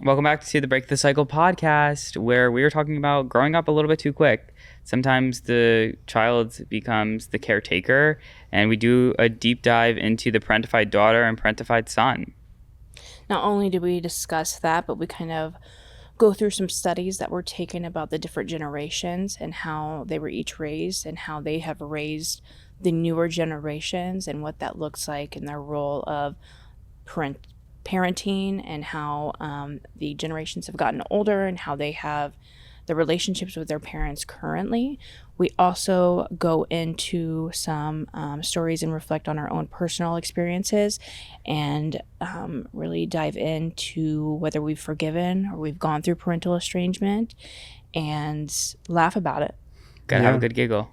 Welcome back to the Break the Cycle Podcast, where we are talking about growing up a little bit too quick. Sometimes the child becomes the caretaker, and we do a deep dive into the parentified daughter and parentified son. Not only do we discuss that, but we kind of go through some studies that were taken about the different generations and how they were each raised and how they have raised the newer generations and what that looks like in their role of parenting and how the generations have gotten older and how they have the relationships with their parents currently. We also go into some stories and reflect on our own personal experiences and really dive into whether we've forgiven or we've gone through parental estrangement and laugh about it. Gotta have a good giggle.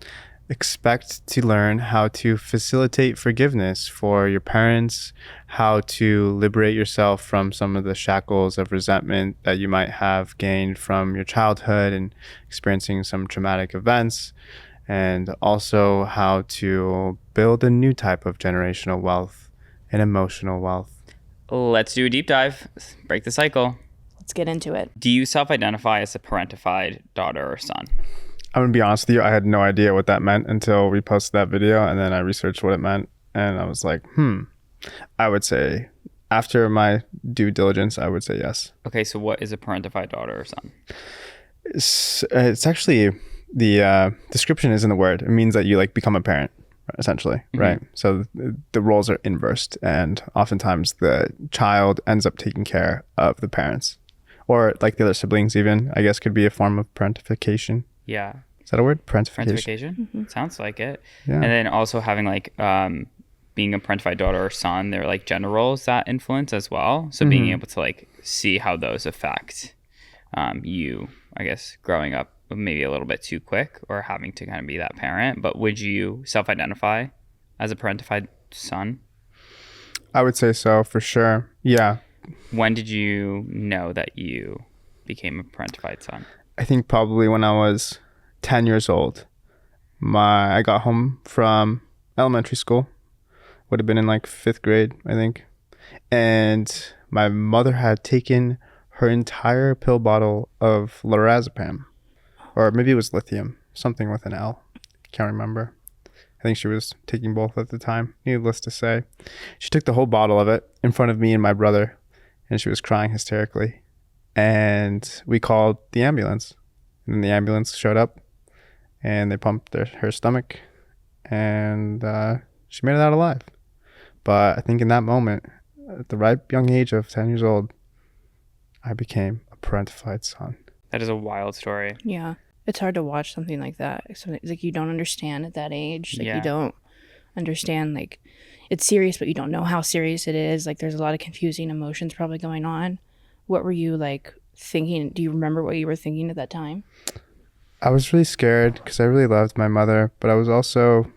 Expect to learn how to facilitate forgiveness for your parents, how to liberate yourself from some of the shackles of resentment that you might have gained from your childhood and experiencing some traumatic events, and also how to build a new type of generational wealth and emotional wealth. Let's do a deep dive. Break the cycle. Let's get into it. Do you self-identify as a parentified daughter or son? I'm gonna be honest with you, I had no idea what that meant until we posted that video, and then I researched what it meant, and I was like, I would say, after my due diligence, I would say yes. Okay, so what is a parentified daughter or son? It's actually, the description isn't the word. It means that you like become a parent, essentially, right? So the roles are inversed, and oftentimes the child ends up taking care of the parents, or like the other siblings even, I guess could be a form of parentification. Yeah. Is that a word? Parentification? Sounds like it. Yeah. And then also having like being a parentified daughter or son, they're like gender roles that influence as well. So being able to like see how those affect you, I guess, growing up maybe a little bit too quick or having to kind of be that parent. But would you self-identify as a parentified son? I would say so, for sure. Yeah. When did you know that you became a parentified son? I think probably when I was 10 years old. I got home from elementary school. Would have been in like 5th grade, I think. And my mother had taken her entire pill bottle of lorazepam. Or maybe it was lithium. Something with an L. Can't remember. I think she was taking both at the time. Needless to say. She took the whole bottle of it in front of me and my brother. And she was crying hysterically. And we called the ambulance, and then the ambulance showed up, and they pumped her stomach, and she made it out alive. But I think in that moment, at the ripe young age of 10 years old, I became a parentified son. That is a wild story. Yeah. It's hard to watch something like that. It's like you don't understand at that age. Like you don't understand, like it's serious, but you don't know how serious it is. Like there's a lot of confusing emotions probably going on. What were you like thinking? Do you remember what you were thinking at that time? I was really scared because I really loved my mother, but I was also,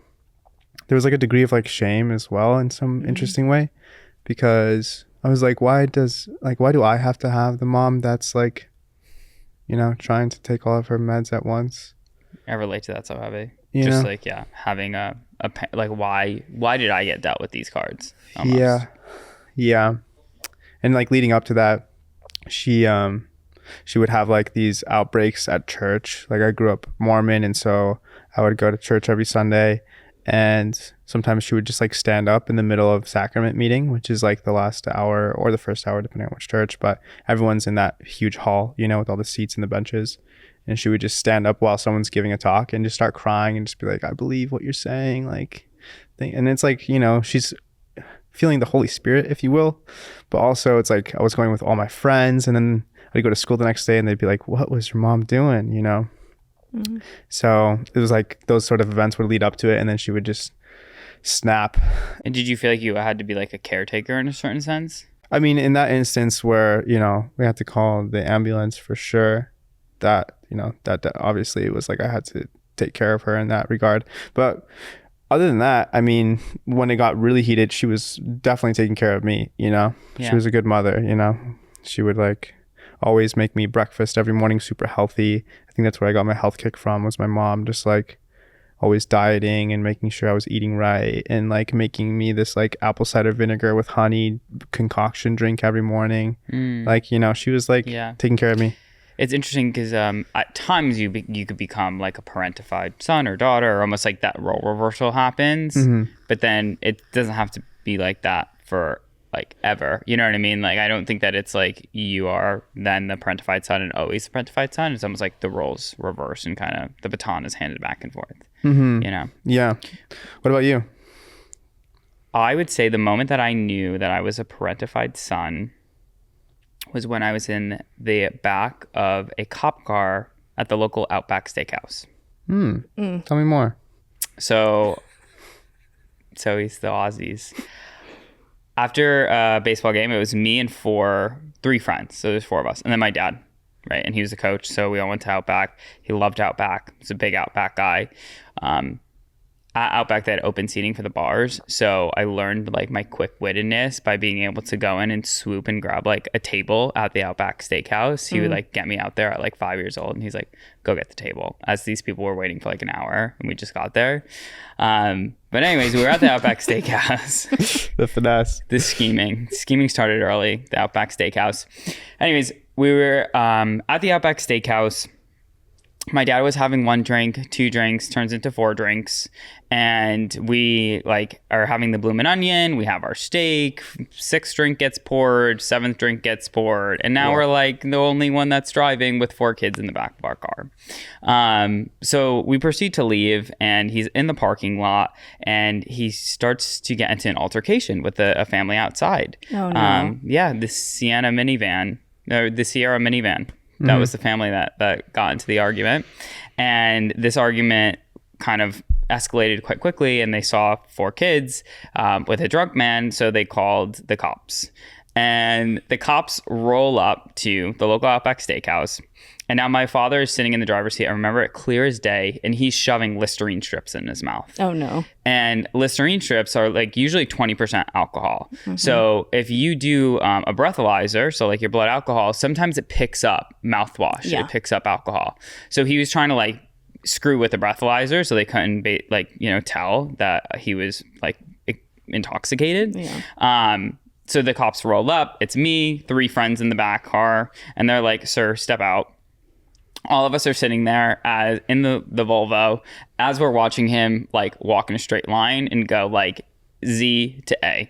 there was like a degree of like shame as well in some interesting way, because I was like, why do I have to have the mom that's like, trying to take all of her meds at once? I relate to that so heavy. Having like why did I get dealt with these cards? Almost. Yeah. And like leading up to that, she would have like these outbreaks at church. Like I grew up Mormon, and so I would go to church every Sunday, and sometimes she would just like stand up in the middle of sacrament meeting, which is like the last hour or the first hour depending on which church, but everyone's in that huge hall, with all the seats and the benches, and she would just stand up while someone's giving a talk and just start crying and just be like, I believe what you're saying, and it's like, she's feeling the Holy Spirit, if you will, but also it's like I was going with all my friends, and then I'd go to school the next day and they'd be like, what was your mom doing, So it was like those sort of events would lead up to it, and then she would just snap. And did you feel like you had to be like a caretaker in a certain sense? I mean, in that instance where we had to call the ambulance, for sure, that obviously it was like I had to take care of her in that regard. But other than that, I mean, when it got really heated, she was definitely taking care of me, She was a good mother, She would like always make me breakfast every morning, super healthy. I think that's where I got my health kick from, was my mom just like always dieting and making sure I was eating right, and like making me this like apple cider vinegar with honey concoction drink every morning. Like, you know, she was like taking care of me. It's interesting because at times you could become like a parentified son or daughter, or almost like that role reversal happens. But then it doesn't have to be like that for like ever. You know what I mean? Like, I don't think that it's like you are then the parentified son and always the parentified son. It's almost like the roles reverse and kind of the baton is handed back and forth. You know? Yeah. What about you? I would say the moment that I knew that I was a parentified son was when I was in the back of a cop car at the local Outback Steakhouse. Tell me more. So he's the Aussies. After a baseball game, it was me and three friends. So there's four of us. And then my dad, right? And he was the coach. So we all went to Outback. He loved Outback. He's a big Outback guy. At Outback, they had open seating for the bars. So I learned like my quick-wittedness by being able to go in and swoop and grab like a table at the Outback Steakhouse. He would like get me out there at like 5 years old. And he's like, go get the table. As these people were waiting for like an hour and we just got there. But anyways, we were at the Outback Steakhouse. The finesse. The scheming started early, the Outback Steakhouse. Anyways, we were at the Outback Steakhouse. My dad was having 1 drink, 2 drinks, turns into 4 drinks. And we like are having the bloomin' onion. We have our steak. 6th drink gets poured. 7th drink gets poured. And now we're like the only one that's driving with 4 kids in the back of our car. So we proceed to leave, and he's in the parking lot, and he starts to get into an altercation with a family outside. Oh, no. Yeah, the Sierra minivan. That was the family that got into the argument. And this argument kind of escalated quite quickly, and they saw 4 kids with a drunk man, so they called the cops. And the cops roll up to the local Outback Steakhouse. And now my father is sitting in the driver's seat. I remember it clear as day, and he's shoving Listerine strips in his mouth. Oh, no. And Listerine strips are like usually 20% alcohol. So if you do a breathalyzer, so like your blood alcohol, sometimes it picks up mouthwash. Yeah. It picks up alcohol. So he was trying to like screw with the breathalyzer so they couldn't tell that he was like intoxicated. Yeah. So the cops roll up. It's me, 3 friends in the back car, and they're like, "Sir, step out." All of us are sitting there in the Volvo as we're watching him like walk in a straight line and go like Z to A.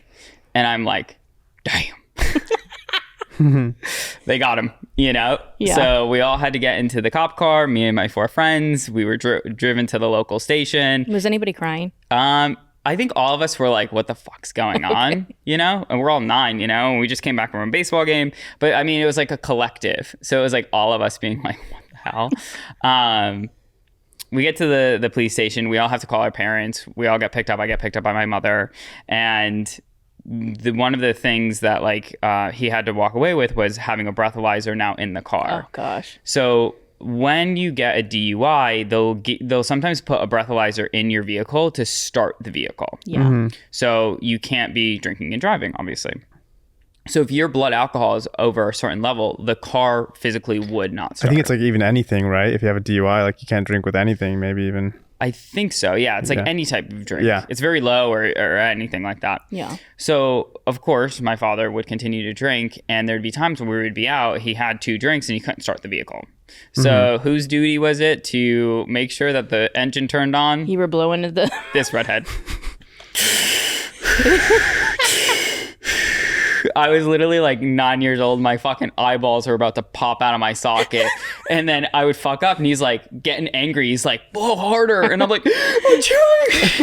And I'm like, damn. They got him, you know? Yeah. So we all had to get into the cop car, me and my 4 friends. We were driven to the local station. Was anybody crying? I think all of us were like, what the fuck's going on? You know? And we're all 9, you know? And we just came back from a baseball game. But I mean, it was like a collective. So it was like all of us being like, what the hell? We get to the police station. We all have to call our parents. We all get picked up. I get picked up by my mother. And one of the things that like he had to walk away with was having a breathalyzer now in the car. Oh, gosh. So when you get a DUI, they'll sometimes put a breathalyzer in your vehicle to start the vehicle. Yeah. So you can't be drinking and driving, obviously. So if your blood alcohol is over a certain level, the car physically would not start. I think it's like even anything, right? If you have a DUI, like you can't drink with anything, maybe even. I think so. Yeah. It's like any type of drink. Yeah. It's very low or anything like that. Yeah. So, of course, my father would continue to drink, and there'd be times when we would be out, he had 2 drinks and he couldn't start the vehicle. So whose duty was it to make sure that the engine turned on? You were blowing into the... This redhead. I was literally like 9 years old. My fucking eyeballs were about to pop out of my socket. And then I would fuck up, and he's like getting angry. He's like, blow harder. And I'm like, I'm trying.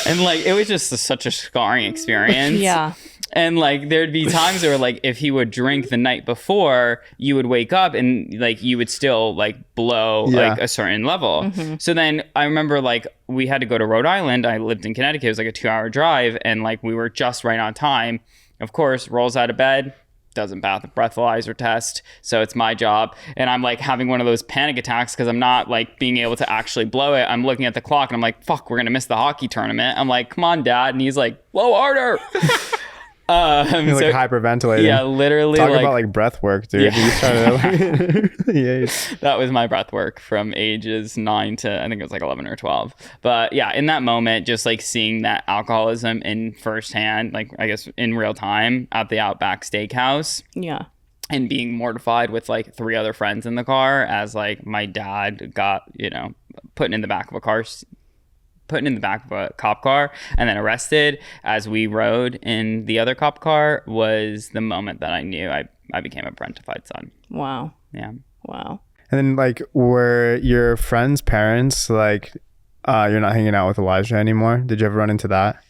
And like, it was just such a scarring experience. Yeah. And like, there'd be times where like, if he would drink the night before, you would wake up and like, you would still like blow like a certain level. So then I remember like, we had to go to Rhode Island. I lived in Connecticut. It was like a 2-hour drive. And like, we were just right on time. Of course, rolls out of bed, doesn't pass the breathalyzer test. So it's my job. And I'm like having one of those panic attacks because I'm not like being able to actually blow it. I'm looking at the clock and I'm like, fuck, we're going to miss the hockey tournament. I'm like, come on, Dad. And he's like, blow harder. You're like hyperventilating. Yeah, literally. Talk about like breath work, dude. Yeah. You try to yeah. That was my breath work from ages 9 to I think it was like 11 or 12. But yeah, in that moment, just like seeing that alcoholism in firsthand, like I guess in real time at the Outback Steakhouse. Yeah. And being mortified with like 3 other friends in the car as like my dad got, put in the back of a cop car and then arrested as we rode in the other cop car was the moment that I knew I became a parentified son. Wow. Yeah. Wow. And then like, were your friends' parents like, you're not hanging out with Elijah anymore? Did you ever run into that?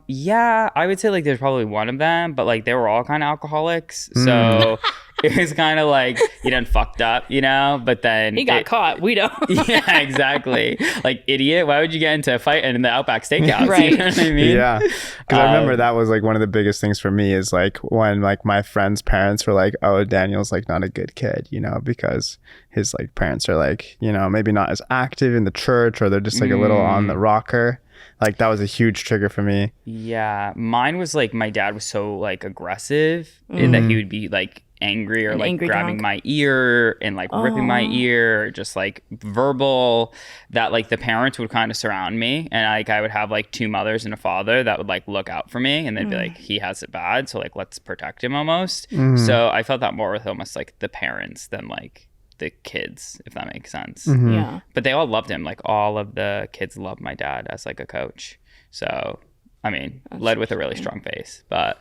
Yeah, I would say like there's probably one of them, but like they were all kind of alcoholics. So it was kind of like you done fucked up, but then he got caught. We don't. Yeah, exactly. Like, idiot. Why would you get into a fight in the Outback Steakhouse? Right. You know what I mean? Yeah. Because I remember that was like one of the biggest things for me is like when like my friends' parents were like, oh, Daniel's like not a good kid, because his like parents are like, maybe not as active in the church, or they're just like a little on the rocker. Like that was a huge trigger for me. Yeah. Mine was like my dad was so like aggressive in that he would be like angry or like grabbing drunk. my ear and like ripping my ear, or just like verbal, that like the parents would kind of surround me, and like I would have like 2 mothers and a father that would like look out for me, and they'd be like, he has it bad, so like let's protect him almost. So I felt that more with almost like the parents than like the kids, if that makes sense. Yeah. But they all loved him. Like all of the kids loved my dad as like a coach. So I mean, led with a really strong face. But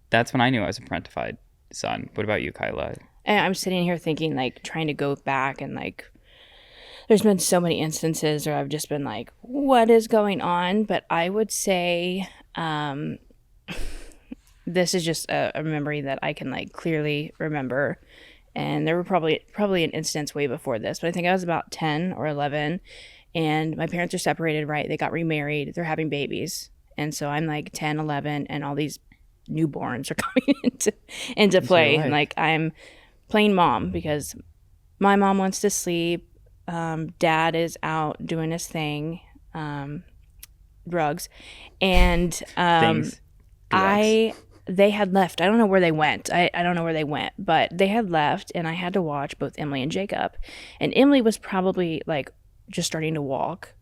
that's when I knew I was a parentified son. What about you, Kyla? And I'm sitting here thinking, like, trying to go back, and like there's been so many instances where I've just been like, what is going on? But I would say this is just a memory that I can like clearly remember. And there were probably an instance way before this, but I think I was about 10 or 11, and my parents are separated, right? They got remarried. They're having babies. And so I'm like 10, 11, and all these newborns are coming into play. And like I'm playing mom because my mom wants to sleep. Dad is out doing his thing, drugs. And Things. they had left. I don't know where they went. I don't know where they went, but they had left, and I had to watch both Emily and Jacob. And Emily was probably like just starting to walk,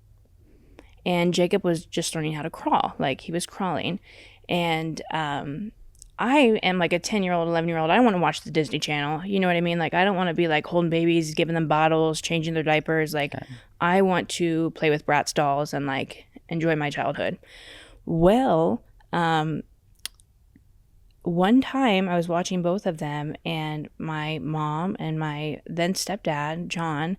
and Jacob was just learning how to crawl. Like he was crawling. And I am like a 10-year-old, 11-year-old. I don't want to watch the Disney Channel. You know what I mean? Like I don't want to be like holding babies, giving them bottles, changing their diapers. Like I want to play with Bratz dolls and like enjoy my childhood. Well, one time I was watching both of them, and my mom and my then stepdad, John,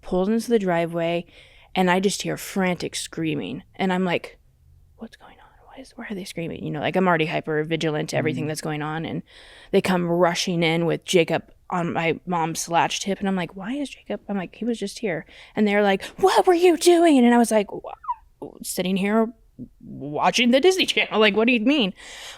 pulled into the driveway, and I just hear frantic screaming. And I'm like, what's going on? Why are they screaming? Like I'm already hyper vigilant to everything that's going on. And they come rushing in with Jacob on my mom's latched hip. And I'm like, why is Jacob? I'm like, he was just here. And they're like, what were you doing? And I was like, sitting here watching the Disney Channel. Like, what do you mean?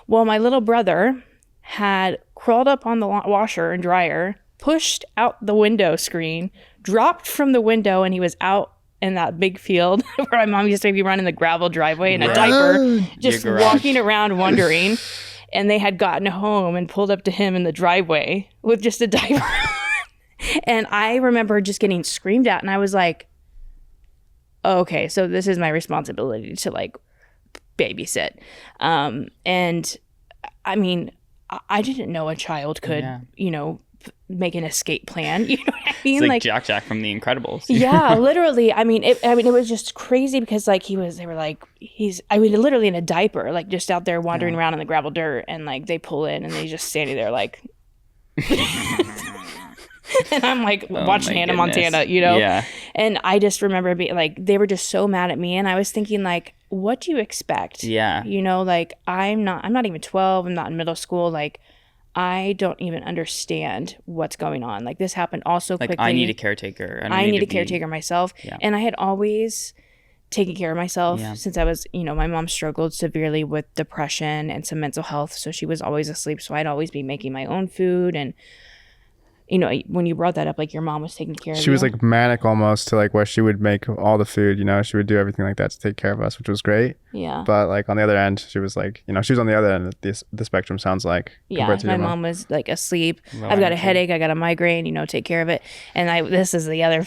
Well, my little brother had crawled up on the washer and dryer, pushed out the window screen, dropped from the window, and he was out in that big field where my mom used to be running the gravel driveway in a diaper, just walking around wondering. And they had gotten home and pulled up to him in the driveway with just a diaper. And I remember just getting screamed at, and I was like, okay, so this is my responsibility to like babysit. And I mean, I didn't know a child could, make an escape plan. You know what I mean? It's like Jack from The Incredibles. Yeah, literally. I mean, it was just crazy because like they were like, literally in a diaper, like just out there wandering around in the gravel dirt, and like they pull in and they just standing there like, and I'm like watching Hannah Montana, Yeah. And I just remember being like, they were just so mad at me, and I was thinking like, what do you expect? Yeah. Like I'm not even 12. I'm not in middle school. Like I don't even understand what's going on. Like this happened all so quickly. I need a caretaker. I need a caretaker myself. Yeah. And I had always taken care of myself since I was, my mom struggled severely with depression and some mental health. So she was always asleep. So I'd always be making my own food and you know, when you brought that up, like your mom was taking care of you. She was like manic almost, to like where she would make all the food, you know, she would do everything like that to take care of us, which was great. Yeah. But like on the other end, she was like, you know, she was on the other end of the spectrum, sounds like. Yeah, my mom was like asleep. I've got a headache, I got a migraine, you know, take care of it. And this is the other,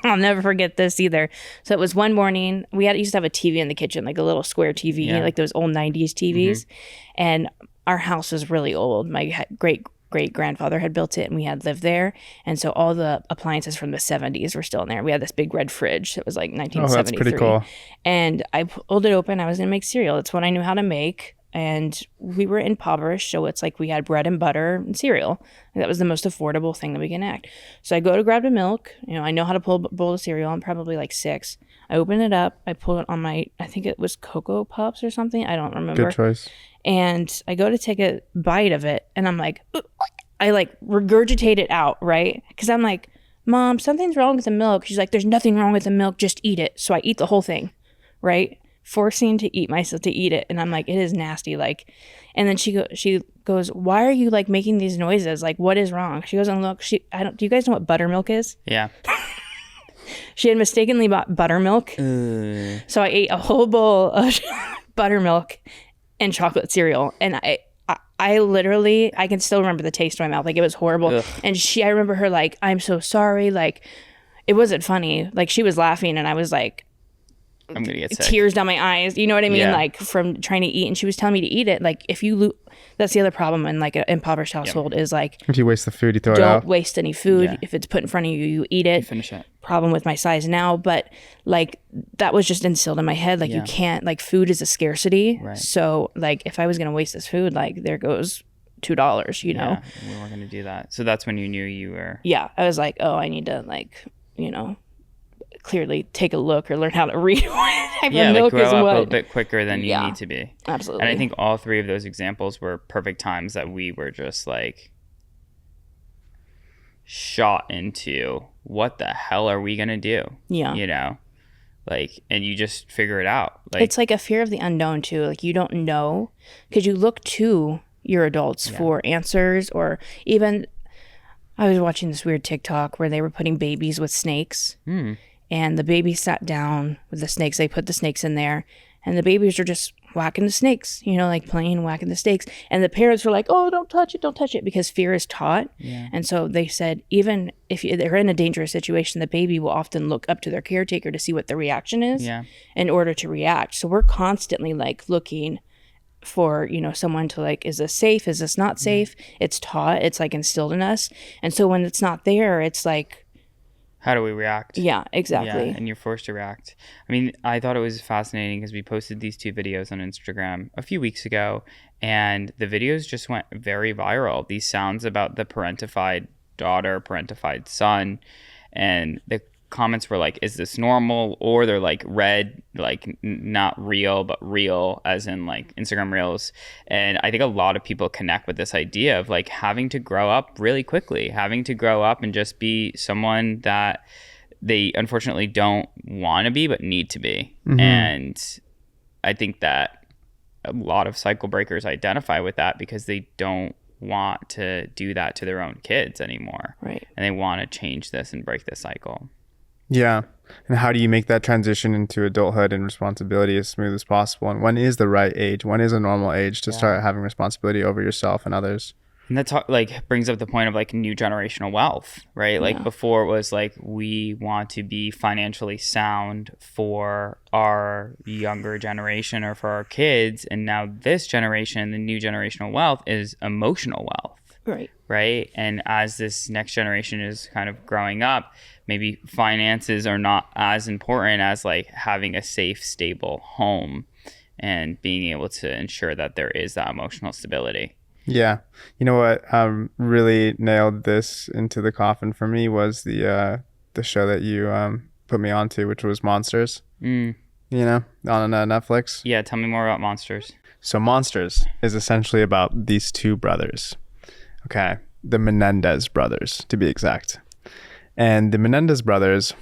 I'll never forget this either. So it was one morning, used to have a TV in the kitchen, like a little square TV, like those old 90s TVs. And our house was really old. My great-grandfather had built it, and we had lived there. And so all the appliances from the 70s were still in there. We had this big red fridge that was like 1973. Oh, that's pretty cool. And I pulled it open. I was going to make cereal. It's what I knew how to make. And we were impoverished, so it's like we had bread and butter and cereal. And that was the most affordable thing that we can enact. So I go to grab the milk. You know, I know how to pull a bowl of cereal. I'm probably like 6. I open it up. I pull it on I think it was Cocoa Puffs or something. I don't remember. Good choice. And I go to take a bite of it, and I'm like, I like regurgitate it out, right? Because I'm like, Mom, something's wrong with the milk. She's like, there's nothing wrong with the milk. Just eat it. So I eat the whole thing, right? Forcing to eat myself to eat it. And I'm like, it is nasty. Like, and then she goes, why are you like making these noises? Like, what is wrong? She goes and look, do you guys know what buttermilk is? Yeah. She had mistakenly bought buttermilk. So I ate a whole bowl of buttermilk and chocolate cereal. And I literally, I can still remember the taste in my mouth. Like, it was horrible. Ugh. And I remember her like, I'm so sorry. Like, it wasn't funny. Like, she was laughing, and I was like, I'm gonna get sick. Tears down my eyes. You know what I mean? Yeah. Like, from trying to eat. And she was telling me to eat it. Like, if you that's the other problem in like an impoverished household is like, if you waste the food, you throw it out. Don't waste any food. Yeah. If it's put in front of you, you eat it. You finish it. Problem with my size now, but like that was just instilled in my head. Like, you can't, like, food is a scarcity. Right. So like, if I was gonna waste this food, like, there goes $2, you know? We weren't gonna do that. So that's when you knew you were. Yeah, I was like, oh, I need to, like, you know, clearly take a look or learn how to read what type of milk grow is up what. a little bit quicker than you need to be. Absolutely. And I think all 3 of those examples were perfect times that we were just like shot into, what the hell are we gonna do? Yeah. You know, like, and you just figure it out. Like, it's like a fear of the unknown too. Like, you don't know, because you look to your adults for answers. Or even, I was watching this weird TikTok where they were putting babies with snakes. And the baby sat down with the snakes. They put the snakes in there, and the babies are just whacking the snakes, you know, like playing whacking the snakes. And the parents were like, oh, don't touch it, because fear is taught. Yeah. And so they said, even if they're in a dangerous situation, the baby will often look up to their caretaker to see what the reaction is in order to react. So we're constantly like looking for, you know, someone to like, is this safe? Is this not safe? It's taught. It's like instilled in us. And so when it's not there, it's like, how do we react? Yeah, exactly. Yeah, and you're forced to react. I mean, I thought it was fascinating because we posted these 2 videos on Instagram a few weeks ago, and the videos just went very viral. These sounds about the parentified daughter, parentified son, and the comments were like, is this normal? Or they're like red, like not real, but real, as in like Instagram reels. And I think a lot of people connect with this idea of like having to grow up really quickly, having to grow up and just be someone that they unfortunately don't want to be, but need to be. And I think that a lot of cycle breakers identify with that because they don't want to do that to their own kids anymore. Right. And they want to change this and break the cycle. Yeah. And how do you make that transition into adulthood and responsibility as smooth as possible? And when is the right age? When is a normal age to start having responsibility over yourself and others? And that's like brings up the point of like new generational wealth, right? Like before it was like, we want to be financially sound for our younger generation or for our kids. And now this generation, the new generational wealth is emotional wealth. Right. And as this next generation is kind of growing up, maybe finances are not as important as like having a safe, stable home and being able to ensure that there is that emotional stability. Yeah. You know what really nailed this into the coffin for me was the show that you put me onto, which was Monsters. You know, on Netflix. Yeah. Tell me more about Monsters. So Monsters is essentially about these 2 brothers. Okay. The Mendez brothers, to be exact. And the Mendez brothers,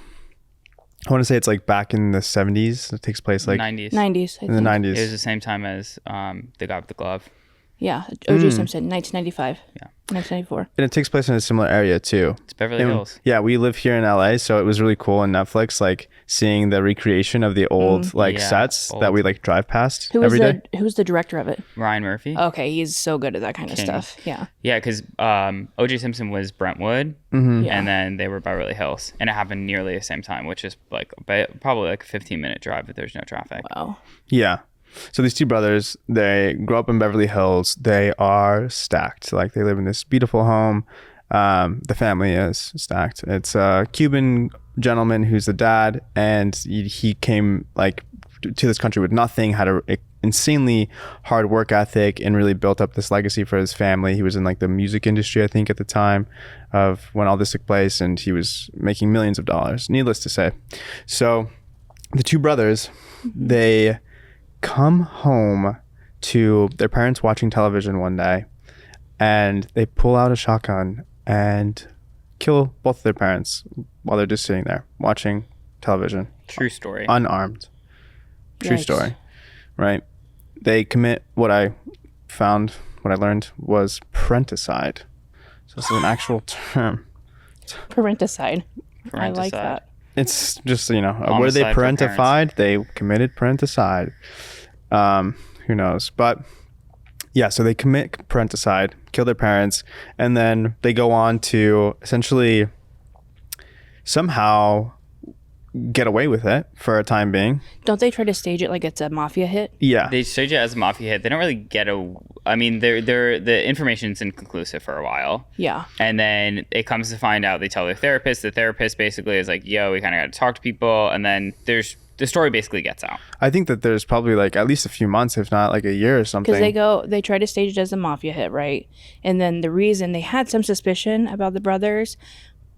I want to say it's like back in the 70s. It takes place like 90s. 90s, I in the think. 90s. It was the same time as The Guy with the Glove. Yeah, O.J. Simpson, 1995. Yeah. 1994. And it takes place in a similar area too. It's Beverly Hills. Yeah, we live here in LA, so it was really cool on Netflix, like seeing the recreation of the old sets that we like drive past every day. Who's the director of it? Ryan Murphy. Okay, he's so good at that kind of stuff. Yeah. Yeah, because O.J. Simpson was Brentwood, and then they were Beverly Hills, and it happened nearly the same time, which is like probably like a 15-minute drive if there's no traffic. Wow. Yeah. So these two brothers, they grew up in Beverly Hills. They are stacked. Like they live in this beautiful home. The family is stacked. It's a Cuban gentleman who's the dad, and he came like to this country with nothing, had a insanely hard work ethic, and really built up this legacy for his family. He was in like the music industry, I think, at the time of when all this took place, and he was making millions of dollars, needless to say. So the two brothers, they come home to their parents watching television one day, and they pull out a shotgun and kill both of their parents while they're just sitting there watching television. True story. Unarmed. True story. Right. They commit what I learned was parenticide. So this is an actual term. Parenticide. I like that. It's just, were they parentified? They committed parenticide. Who knows? But yeah, so they commit parenticide, kill their parents, and then they go on to essentially somehow get away with it for a time being. Don't they try to stage it like it's a mafia hit? Yeah. They stage it as a mafia hit. They don't really get I mean, the information's inconclusive for a while. Yeah. And then it comes to find out, they tell their therapist. The therapist basically is like, yo, we kind of got to talk to people. And then the story basically gets out. I think that there's probably like at least a few months, if not like a year or something. Because they try to stage it as a mafia hit, right? And then the reason they had some suspicion about the brothers,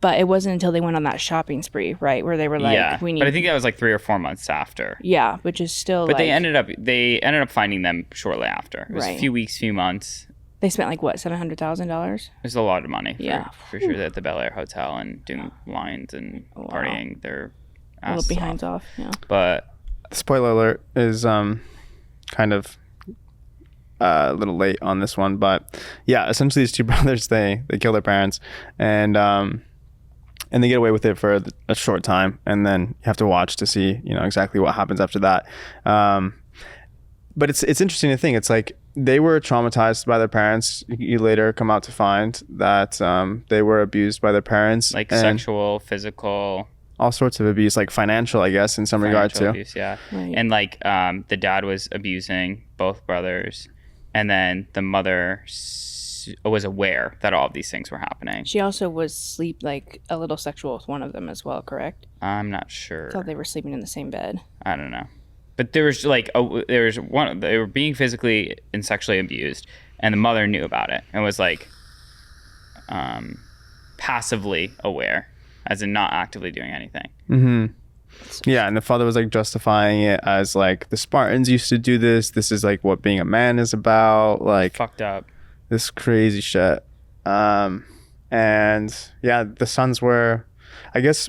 but it wasn't until they went on that shopping spree, right? Where they were like, but I think that was like 3 or 4 months after. Yeah, which is still But they ended up finding them shortly after. It was Right. a few weeks, few months. They spent like what, $700,000? There's a lot of money for sure at the Bel Air Hotel and doing lines and partying their A little behinds off. Yeah. But spoiler alert is kind of a little late on this one, but yeah, essentially these two brothers, they kill their parents, and they get away with it for a short time, and then you have to watch to see exactly what happens after that. But it's interesting to think, it's like they were traumatized by their parents. You later come out to find that they were abused by their parents, like sexual, physical, all sorts of abuse, like financial, I guess, in some regard too. Abuse, yeah. Right. And like the dad was abusing both brothers, and then the mother was aware that all of these things were happening. She also was like a little sexual with one of them as well, correct? I'm not sure. I thought they were sleeping in the same bed. I don't know. But there was like one, they were being physically and sexually abused, and the mother knew about it and was like passively aware, as in not actively doing anything. Mm-hmm. Yeah, and the father was like justifying it as like the Spartans used to do this. This is like what being a man is about. Like fucked up. This crazy shit. And yeah, the sons were, I guess,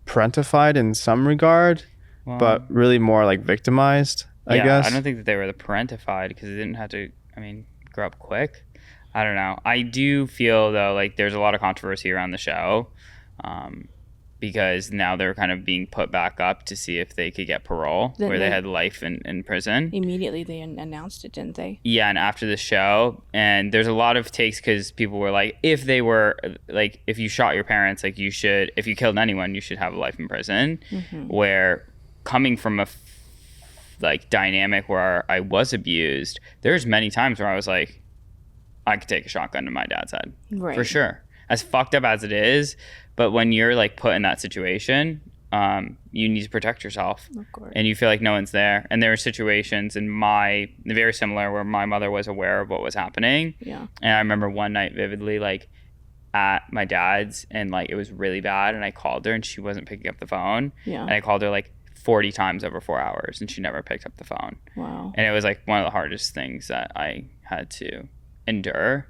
parentified in some regard, but really more like victimized, I guess. I don't think that they were the parentified because they didn't have to, grow up quick. I don't know. I do feel, though, like there's a lot of controversy around the show because now they're kind of being put back up to see if they could get parole, where they had life in prison. Immediately they announced it, didn't they? Yeah, and after the show, and there's a lot of takes because people were like, if you shot your parents, like you should, if you killed anyone, you should have a life in prison. Mm-hmm. Where coming from a dynamic where I was abused, there's many times where I was like, I could take a shotgun to my dad's head. Right. For sure. As fucked up as it is, but when you're like put in that situation, you need to protect yourself. Of course. And you feel like no one's there. And there were situations very similar where my mother was aware of what was happening. Yeah. And I remember one night vividly, like at my dad's, and like it was really bad, and I called her and she wasn't picking up the phone. Yeah. And I called her like 40 times over 4 hours and she never picked up the phone. Wow. And it was like one of the hardest things that I had to endure.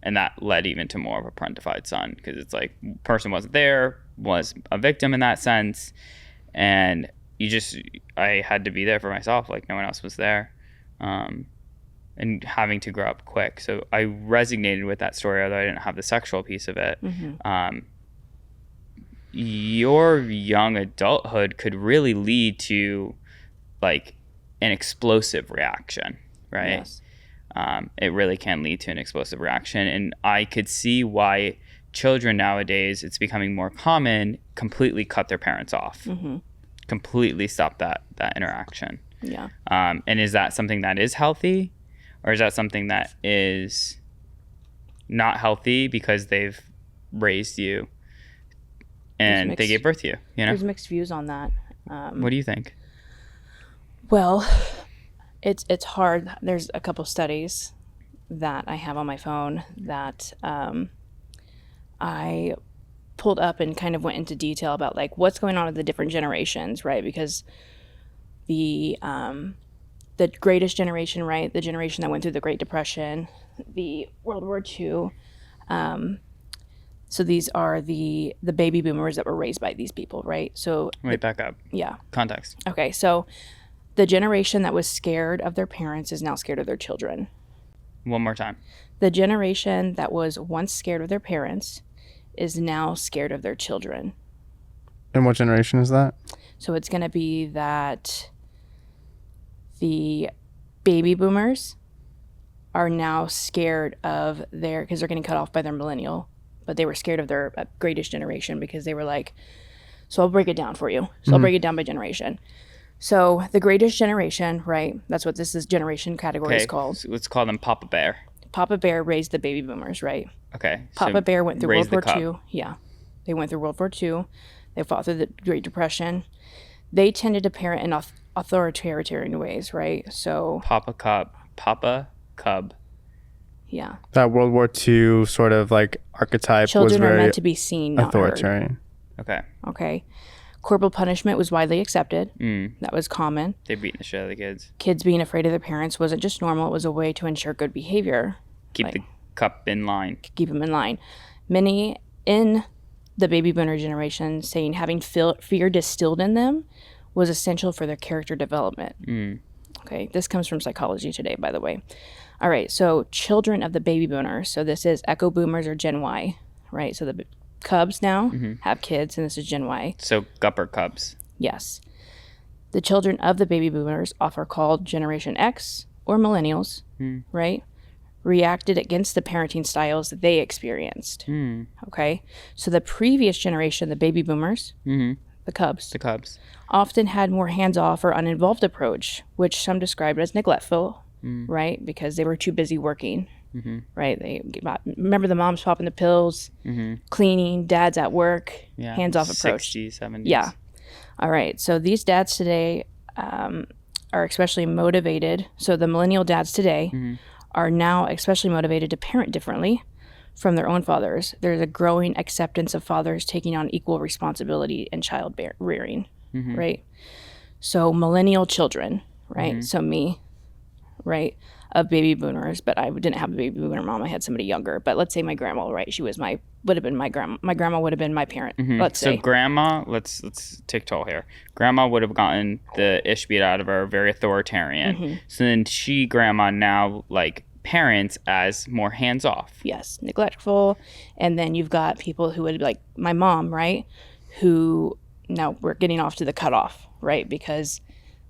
And that led even to more of a parentified son, because it's like person wasn't there, was a victim in that sense, and I had to be there for myself, like no one else was there. and having to grow up quick. So I resonated with that story, although I didn't have the sexual piece of it. Your young adulthood could really lead to like an explosive reaction, right? Yes. It really can lead to an explosive reaction. And I could see why children nowadays, it's becoming more common, completely cut their parents off, completely stop that interaction. Yeah. And is that something that is healthy, or is that something that is not healthy because they've raised you and they gave birth to you, you know? There's mixed views on that. What do you think? Well, it's hard. There's a couple studies that I have on my phone that I pulled up and kind of went into detail about like what's going on with the different generations, right? Because the greatest generation, right, the generation that went through the Great Depression, the World War II, so these are the baby boomers that were raised by these people, right? So Wait, back up. Yeah. Context. Okay, so the generation that was scared of their parents is now scared of their children. One more time. The generation that was once scared of their parents is now scared of their children. And what generation is that? So it's going to be that the baby boomers are now scared of their, because they're getting cut off by their millennial, but they were scared of their greatest generation because they were like, so I'll break it down for you. So I'll break it down by generation. So the greatest generation, right? That's what this is generation category is called. So let's call them Papa Bear. Papa Bear raised the baby boomers, right? Okay. Papa Bear went through raise World the War cup. II. Yeah. They went through World War II. They fought through the Great Depression. They tended to parent in authoritarian ways, right? So Papa Cub. yeah. That World War II sort of like archetype Children was are very meant to be seen, not heard. authoritarian. Okay. Okay. Corporal punishment was widely accepted. That was common. They beating the shit out of the kids. Kids being afraid of their parents wasn't just normal. It was a way to ensure good behavior. Keep the cup in line. Keep them in line. Many in the baby boomer generation saying having fear distilled in them was essential for their character development. Okay, this comes from Psychology Today, by the way. All right, so children of the baby boomers. So this is Echo Boomers or Gen Y, right? So the Cubs now have kids, and this is Gen Y. So Gupper Cubs. Yes. The children of the baby boomers, often called Generation X or Millennials, right, reacted against the parenting styles that they experienced. Okay? So the previous generation, the baby boomers, the Cubs, often had more hands-off or uninvolved approach, which some described as neglectful, right, because they were too busy working. Right? Remember the moms popping the pills, cleaning, dads at work, hands-off approach. 60s, 70s. Yeah. All right. So these dads today are especially motivated. So the millennial dads today are now especially motivated to parent differently from their own fathers. There's a growing acceptance of fathers taking on equal responsibility in child rearing, right? So millennial children, right? So me, right? Of baby boomers, but I didn't have a baby boomer mom. I had somebody younger. But let's say my grandma, right? She was would have been my grandma. My grandma would have been my parent. Let's say. So grandma, let's take toll here. Grandma would have gotten the ish beat out of her, very authoritarian. So then grandma now like parents as more hands off. Yes, neglectful. And then you've got people who would like my mom, right? Who now we're getting off to the cutoff, right? Because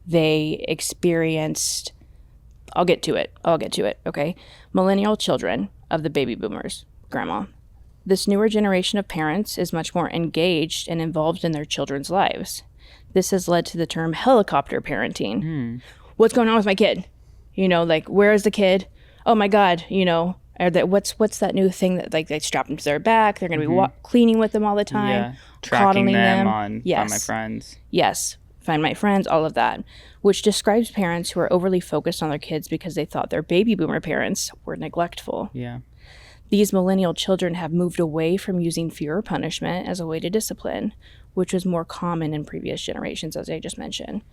they experienced. I'll get to it. Okay. Millennial children of the baby boomers, grandma. This newer generation of parents is much more engaged and involved in their children's lives. This has led to the term helicopter parenting. What's going on with my kid? You know, like, where is the kid? Oh my God, you know, or that what's that new thing that like they strap them to their back? They're going to be cleaning with them all the time, tracking coddling them on my friends. Yes. Find my friends, all of that, which describes parents who are overly focused on their kids because they thought their baby boomer parents were neglectful. Yeah. These millennial children have moved away from using fear or punishment as a way to discipline, which was more common in previous generations, as I just mentioned.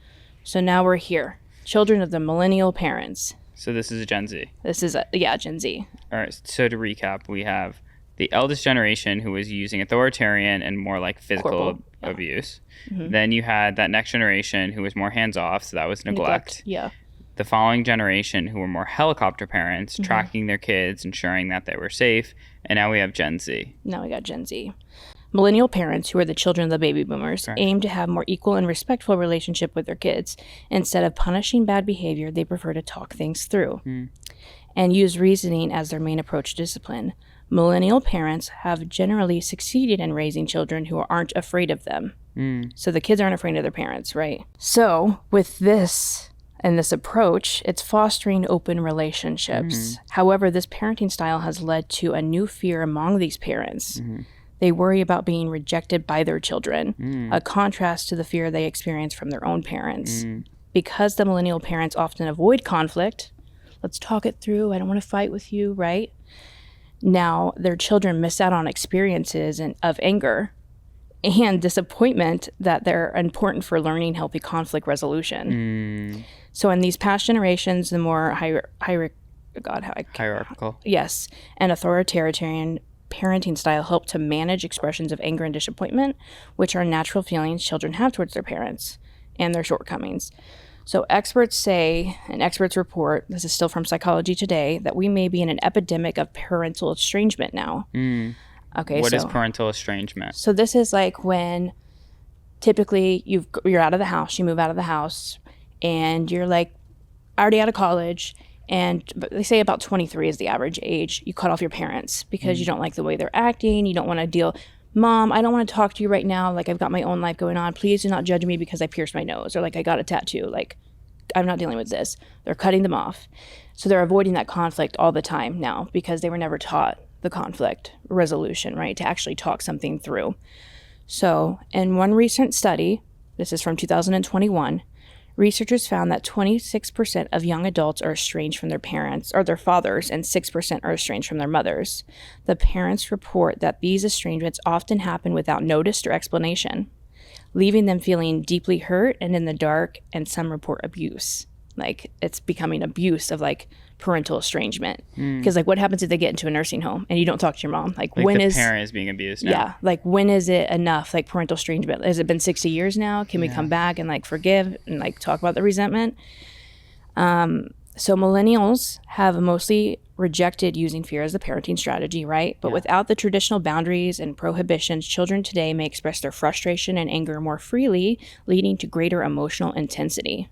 So now we're here, children of the millennial parents. So this is a Gen Z. This is Gen Z. All right. So to recap, we have the eldest generation who was using authoritarian and more like physical abuse. Then you had that next generation who was more hands off, so that was neglect. Yeah. the following generation who were more helicopter parents, tracking their kids, ensuring that they were safe. And now we have Gen Z. Now we got Gen Z. Millennial parents, who are the children of the baby boomers, aim to have more equal and respectful relationship with their kids. Instead of punishing bad behavior, they prefer to talk things through and use reasoning as their main approach to discipline. Millennial parents have generally succeeded in raising children who aren't afraid of them. So the kids aren't afraid of their parents, right? So with this and this approach, it's fostering open relationships. However, this parenting style has led to a new fear among these parents. They worry about being rejected by their children, a contrast to the fear they experience from their own parents. Because the millennial parents often avoid conflict, let's talk it through, I don't want to fight with you, right? Now, their children miss out on experiences of anger and disappointment that they're important for learning healthy conflict resolution. So in these past generations, the more hierarchical. Yes, and authoritarian parenting style help to manage expressions of anger and disappointment, which are natural feelings children have towards their parents and their shortcomings. So experts say, and experts report, this is still from Psychology Today, that we may be in an epidemic of parental estrangement now. Okay, What is parental estrangement? So this is like when typically you're out of the house, you move out of the house, and you're like already out of college, and they say about 23 is the average age. You cut off your parents because you don't like the way they're acting. You don't want to deal. Mom, I don't want to talk to you right now. Like, I've got my own life going on. Please do not judge me because I pierced my nose, or like I got a tattoo. Like, I'm not dealing with this. They're cutting them off. So they're avoiding that conflict all the time now because they were never taught the conflict resolution, right? To actually talk something through. So in one recent study, this is from 2021, researchers found that 26% of young adults are estranged from their parents or their fathers, and 6% are estranged from their mothers. The parents report that these estrangements often happen without notice or explanation, leaving them feeling deeply hurt and in the dark, and some report abuse. Like, it's becoming abuse of like parental estrangement. Because like, what happens if they get into a nursing home and you don't talk to your mom? Like when the is parent is being abused now? Yeah, like when is it enough? Like parental estrangement, has it been 60 years now? Can we come back and like forgive and like talk about the resentment? So millennials have mostly rejected using fear as the parenting strategy, right? But without the traditional boundaries and prohibitions, children today may express their frustration and anger more freely, leading to greater emotional intensity.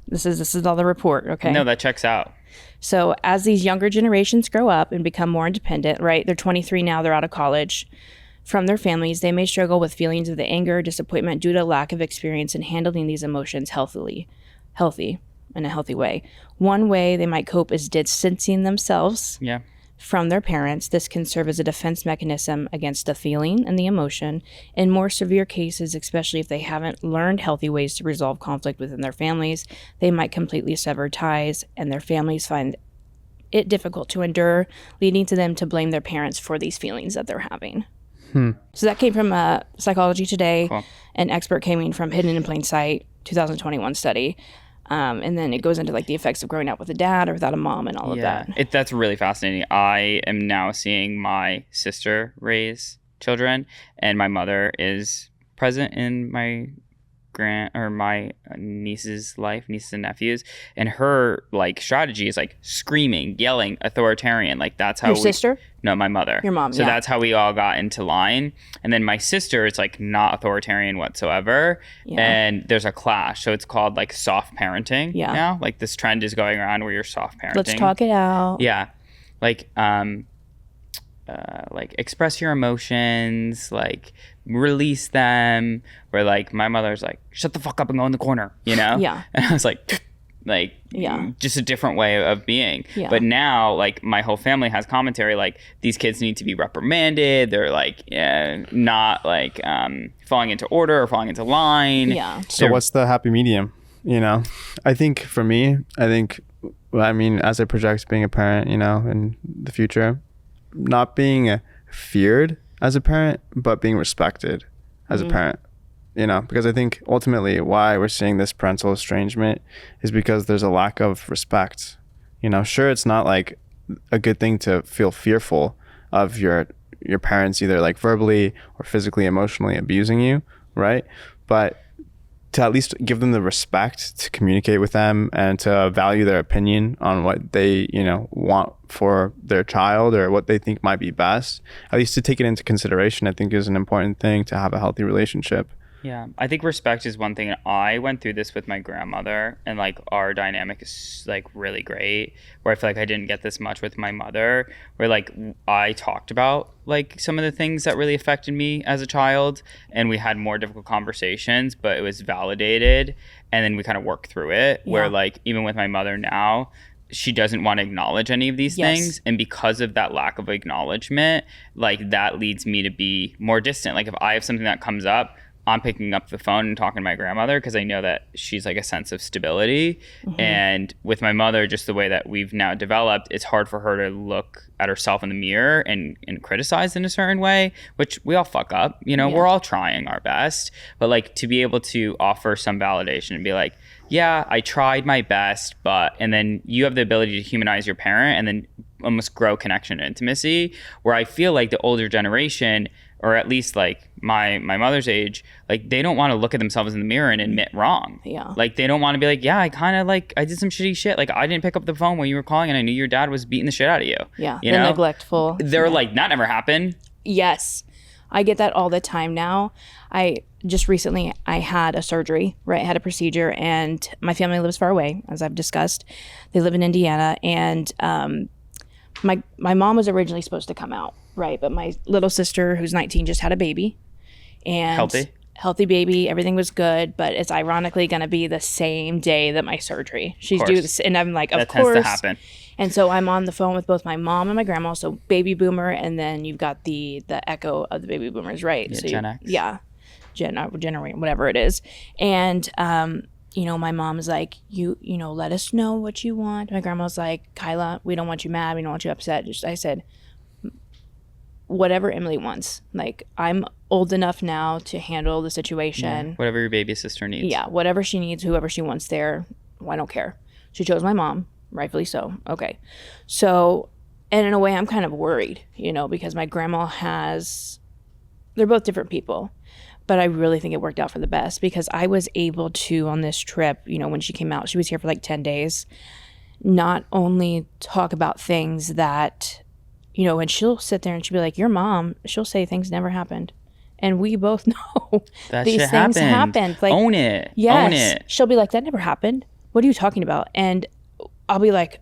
This is all the report, okay? No, that checks out. So as these younger generations grow up and become more independent, right? They're 23 now, they're out of college. From their families, they may struggle with feelings of the anger, disappointment due to lack of experience in handling these emotions in a healthy way. One way they might cope is distancing themselves from their parents. This can serve as a defense mechanism against the feeling and the emotion. In more severe cases, especially if they haven't learned healthy ways to resolve conflict within their families, they might completely sever ties, and their families find it difficult to endure, leading to them to blame their parents for these feelings that they're having. So that came from Psychology Today. Cool. An expert came from Hidden in Plain Sight, 2021 study. And then it goes into like the effects of growing up with a dad or without a mom and all of that. That's really fascinating. I am now seeing my sister raise children, and my mother is present in my my niece's life, nieces and nephews, and her like strategy is like screaming, yelling, authoritarian. Like that's how Your sister? No, my mother. Your mom. So that's how we all got into line. And then my sister is like not authoritarian whatsoever. And there's a clash. So it's called like soft parenting now. Like this trend is going around where you're soft parenting. Let's talk it out. Yeah. Like express your emotions, like release them, where like my mother's like, shut the fuck up and go in the corner, you know? And I was like just a different way of being. But now like my whole family has commentary like these kids need to be reprimanded, they're like not like falling into order or falling into line. So what's the happy medium, you know? I think for me, as I project being a parent, you know, in the future, not being feared as a parent, but being respected as a parent, you know, because I think ultimately why we're seeing this parental estrangement is because there's a lack of respect. You know, sure, it's not like a good thing to feel fearful of your parents either like verbally or physically, emotionally abusing you, right? But to at least give them the respect to communicate with them and to value their opinion on what they, want for their child or what they think might be best. At least to take it into consideration, I think is an important thing to have a healthy relationship. Yeah, I think respect is one thing. And I went through this with my grandmother, and like our dynamic is like really great, where I feel like I didn't get this much with my mother, where like I talked about like some of the things that really affected me as a child, and we had more difficult conversations, but it was validated, and then we kind of worked through it. Yeah. Where like even with my mother now, she doesn't want to acknowledge any of these things, and because of that lack of acknowledgement, like that leads me to be more distant. Like if I have something that comes up, I'm picking up the phone and talking to my grandmother because I know that she's like a sense of stability. Mm-hmm. And with my mother, just the way that we've now developed, it's hard for her to look at herself in the mirror and criticize in a certain way, which we all fuck up. We're all trying our best. But like to be able to offer some validation and be like, yeah, I tried my best, and then you have the ability to humanize your parent and then almost grow connection and intimacy, where I feel like the older generation, or at least like my mother's age, like they don't want to look at themselves in the mirror and admit wrong. Yeah. Like they don't want to be like, yeah, I kind of like, I did some shitty shit. Like I didn't pick up the phone when you were calling and I knew your dad was beating the shit out of you. Yeah. They're neglectful. They're like, that never happened. Yes. I get that all the time now. I just recently, I had a surgery, right? I had a procedure, and my family lives far away, as I've discussed. They live in Indiana, and my mom was originally supposed to come out, right? But my little sister, who's 19, just had a baby. And healthy baby, everything was good, but it's ironically going to be the same day that my surgery. She's due this, and I'm like, of course. That tends to happen. And so I'm on the phone with both my mom and my grandma, so baby boomer, and then you've got the echo of the baby boomers, right? Yeah, so Gen X. Yeah, generation, whatever it is. And my mom's like, you let us know what you want. My grandma's like, Kyla, we don't want you mad, we don't want you upset. I said, whatever Emily wants. Like, I'm old enough now to handle the situation. Yeah, whatever your baby sister needs. Yeah, whatever she needs, whoever she wants there, I don't care. She chose my mom, rightfully so. Okay. So, and in a way, I'm kind of worried, because my grandma they're both different people. But I really think it worked out for the best, because I was able to, on this trip, when she came out, she was here for like 10 days, not only talk about things that, and she'll sit there and she'll be like, your mom, she'll say things never happened. And we both know that these things happened. Like, own it. Yes. Own it. She'll be like, that never happened. What are you talking about? And I'll be like,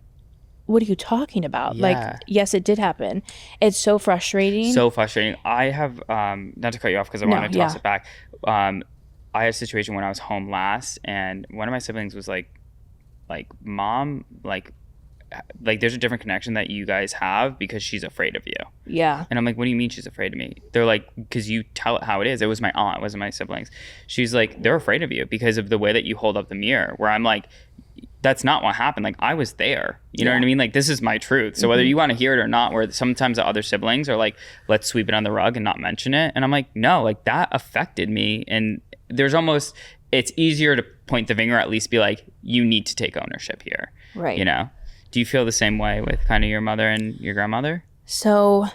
what are you talking about? Yeah. Like, yes, it did happen. It's so frustrating. I have, not to cut you off because I want to toss it back. I had a situation when I was home last, and one of my siblings was like, mom, like there's a different connection that you guys have because she's afraid of you. Yeah. And I'm like, what do you mean she's afraid of me? They're like, because you tell it how it is. It was my aunt, it wasn't my siblings. She's like, they're afraid of you because of the way that you hold up the mirror, where I'm like, that's not what happened. Like, I was there. You know what I mean? Like, this is my truth. So whether you want to hear it or not, where sometimes the other siblings are like, let's sweep it on the rug and not mention it. And I'm like, no, like that affected me. And there's almost, it's easier to point the finger, at least be like, you need to take ownership here. Right. Do you feel the same way with kind of your mother and your grandmother? So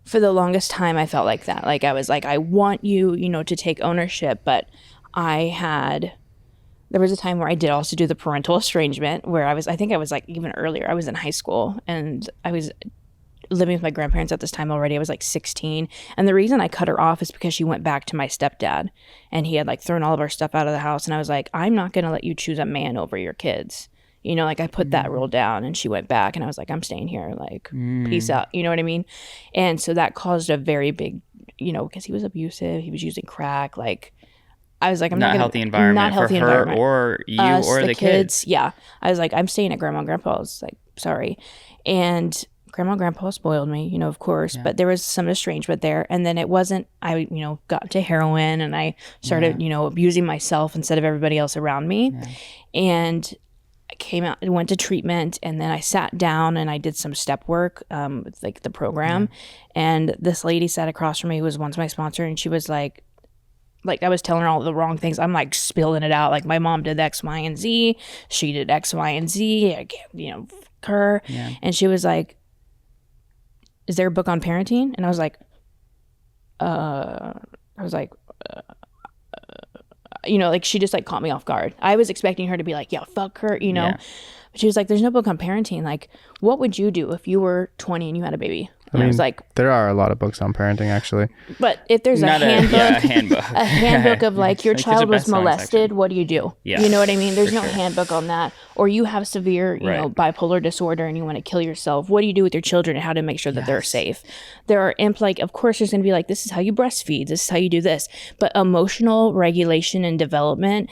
for the longest time, I felt like that. Like, I was like, I want you, to take ownership. But there was a time where I did also do the parental estrangement, where I think I was like even earlier. I was in high school, and I was living with my grandparents at this time already. I was like 16. And the reason I cut her off is because she went back to my stepdad, and he had like thrown all of our stuff out of the house. And I was like, I'm not going to let you choose a man over your kids. I put that rule down, and she went back, and I was like, I'm staying here, like, peace out. You know what I mean? And so that caused a very big, because he was abusive, he was using crack. Like, I was like, I'm not healthy environment for her or you us, or the kids. Yeah. I was like, I'm staying at Grandma and Grandpa's. Like, sorry. And Grandma and Grandpa spoiled me, of course, but there was some estrangement there. And then it wasn't, I, got to heroin, and I started, abusing myself instead of everybody else around me. Yeah. And I came out and went to treatment, and then I sat down and I did some step work, with like the program. And this lady sat across from me, who was once my sponsor, and she was like I was telling her all the wrong things. I'm like spilling it out. Like, my mom did X, Y, and Z. She did X, Y, and Z. I can't, fuck her. Yeah. And she was like, is there a book on parenting? And I was like, you know, like she just like caught me off guard. I was expecting her to be like, yeah, fuck her, you know. Yeah. But she was like, there's no book on parenting. Like, what would you do if you were 20 and you had a baby? And I was like, there are a lot of books on parenting, actually. but if there's a Not handbook, a handbook. of like your Like, there's a child was best-selling molested, section. what do you do? Yeah, You know what I mean? There's for no sure. handbook on that. Or you have severe, you know, bipolar disorder and you want to kill yourself. What do you do with your children and how to make sure that they're safe? There are like, of course, there's going to be like, this is how you breastfeed. This is how you do this. But emotional regulation and development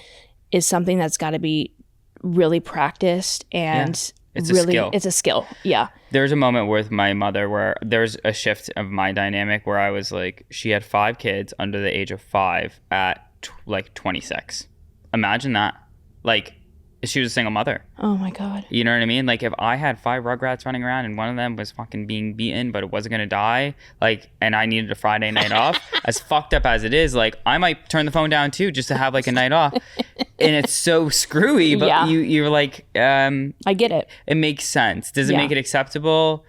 is something that's got to be really practiced and It's a really, skill. it's a skill. Yeah. There's a moment with my mother where there's a shift of my dynamic where I was like, she had 5 kids under the age of 5 at like 26. Imagine that. Like, she was a single mother. Oh my God. You know what I mean? Like, if I had 5 rugrats running around and one of them was fucking being beaten, but it wasn't going to die, like, and I needed a Friday night off, as fucked up as it is, like, I might turn the phone down too just to have like a night off. And it's so screwy, but Yeah. you're like, I get it. it makes sense. Does it Yeah. make it acceptable?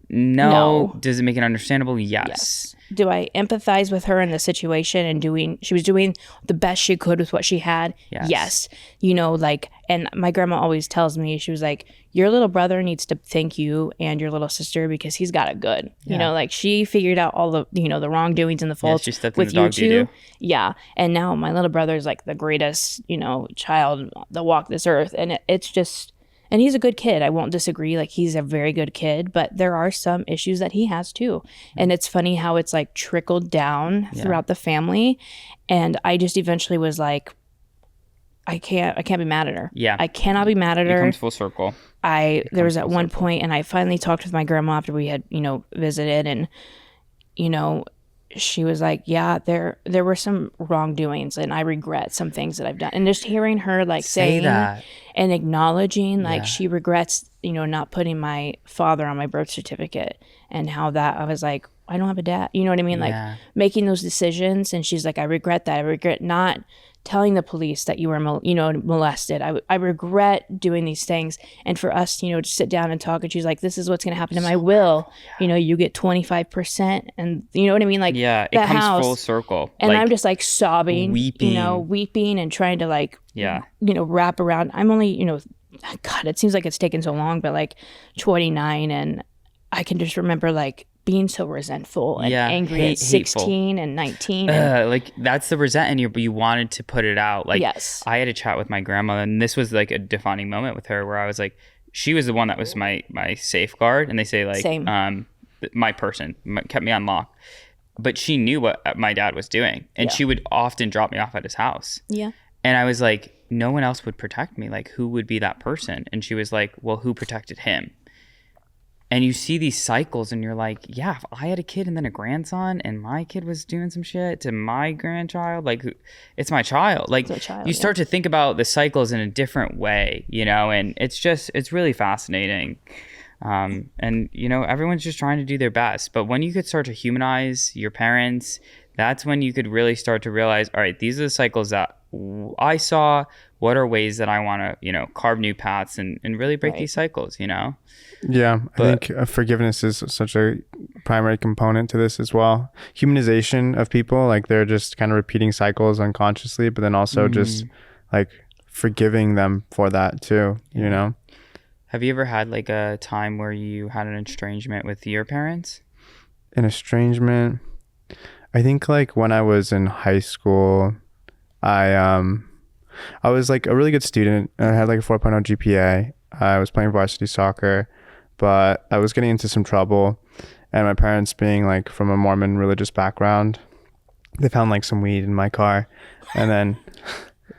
No. No. Does it make it understandable? Yes. Do I empathize with her in the situation and she was doing the best she could with what she had? Yes. You know, like, and my grandma always tells me, she was like, your little brother needs to thank you and your little sister because he's got it good. You know, like she figured out all the, you know, the wrongdoings and the faults she stepped in with the you dog two. doo-doo. Yeah. And now my little brother is like the greatest, you know, child that walked this earth. And it's just, and he's a good kid. I won't disagree. Like, he's a very good kid, but there are some issues that he has too. And it's funny how it's like trickled down throughout the family. And I just eventually was like, I can't be mad at her. Yeah. I cannot be mad at It her. comes full circle. There was at one point, and I finally talked with my grandma after we had, you know, visited, and, you know, she was like, yeah, there were some wrongdoings and I regret some things that I've done. And just hearing her like saying that. and acknowledging like she regrets, you know, not putting my father on my birth certificate, and how that I was like, I don't have a dad. You know what I mean? Like making those decisions. And she's like, I regret that. I regret not telling the police that you were, molested. I regret doing these things. And for us, you know, to sit down and talk, and she's like, this is what's going to happen to my will. You know, you get 25%. And you know what I mean? Like, yeah, it comes full circle. And like, I'm just like sobbing, weeping. you know, weeping and trying to like, yeah, you know, wrap around. I'm only, you know, God, it seems like it's taken so long, but like 29. And I can just remember like being so resentful and angry at 16 and 19. And, like, that's the resent in you, but you wanted to put it out. Like, yes. I had a chat with my grandma, and this was like a defining moment with her where I was like, she was the one that was my safeguard. And they say like, my person kept me on lock. But she knew what my dad was doing. And she would often drop me off at his house. Yeah. And I was like, no one else would protect me. Like, who would be that person? And she was like, well, who protected him? And you see these cycles and you're like, yeah, if I had a kid and then a grandson and my kid was doing some shit to my grandchild, like, it's my child. Like, you start to think about the cycles in a different way, you know, and it's really fascinating. And, you know, everyone's just trying to do their best. But when you could start to humanize your parents, that's when you could really start to realize, all right, these are the cycles that I saw. What are ways that I want to, you know, carve new paths and really break these cycles, you know? Yeah, I think forgiveness is such a primary component to this as well. Humanization of people, like they're just kind of repeating cycles unconsciously, but then also just like forgiving them for that too, you know? Have you ever had like a time where you had an estrangement with your parents? An estrangement? I think like when I was in high school, I was like a really good student. I had like a 4.0 GPA. I was playing varsity soccer, but I was getting into some trouble, and my parents, being like from a Mormon religious background, they found like some weed in my car, and then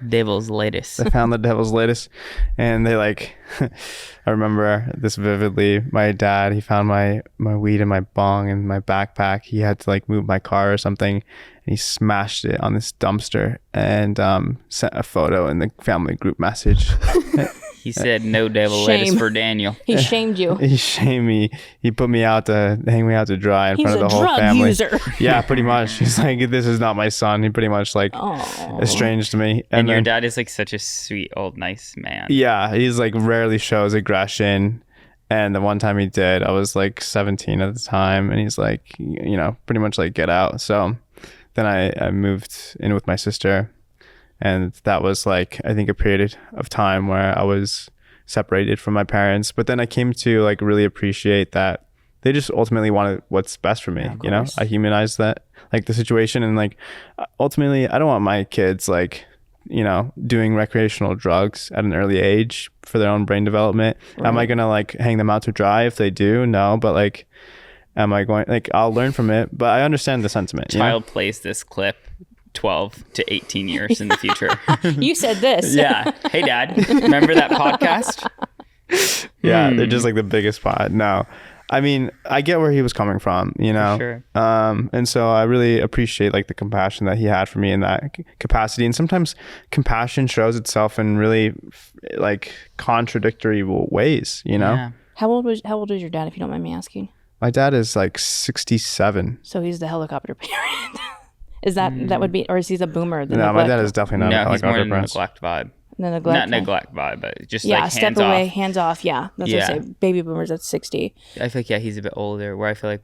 Devil's lettuce. they found the devil's lettuce, and they like I remember this vividly. My dad, he found my weed in my bong in my backpack. He had to like move my car or something, and he smashed it on this dumpster and sent a photo in the family group message. He said, no devil lettuce for Daniel. He shamed you. He shamed me. He put me out to hang me out to dry in front of the whole family. He's a drug user. Yeah, pretty much. He's like, this is not my son. He pretty much like estranged me. And your dad is like such a sweet old nice man. Yeah, he's like rarely shows aggression. And the one time he did, I was like 17 at the time, and he's like, you know, pretty much like get out. So then I moved in with my sister, And that was like, I think, a period of time where I was separated from my parents. But then I came to like really appreciate that they just ultimately wanted what's best for me. Yeah, you know, I humanized that, like the situation. And like, ultimately, I don't want my kids like, you know, doing recreational drugs at an early age for their own brain development. Right. Am I going to like hang them out to dry if they do? No, but like, am I going, like, I'll learn from it, but I understand the sentiment. Child plays this clip 12 to 18 years in the future. You said this. Yeah. Hey, Dad, remember that podcast? Yeah, they're just like the biggest pod. No, I mean, I get where he was coming from, you know? Sure. And so I really appreciate like the compassion that he had for me in that capacity. And sometimes compassion shows itself in really like contradictory ways, you know? Yeah. How old was your dad, if you don't mind me asking? My dad is like 67. So he's the helicopter parent. Is that would be, or is he the boomer? The No, neglect? my dad is definitely not a He's more helicopter in the parent. neglect vibe. The neglect. Not neglect vibe, but just Yeah, like step hands away, off. hands off. Yeah, that's what I say. Baby boomers at 60. I feel like, he's a bit older, where I feel like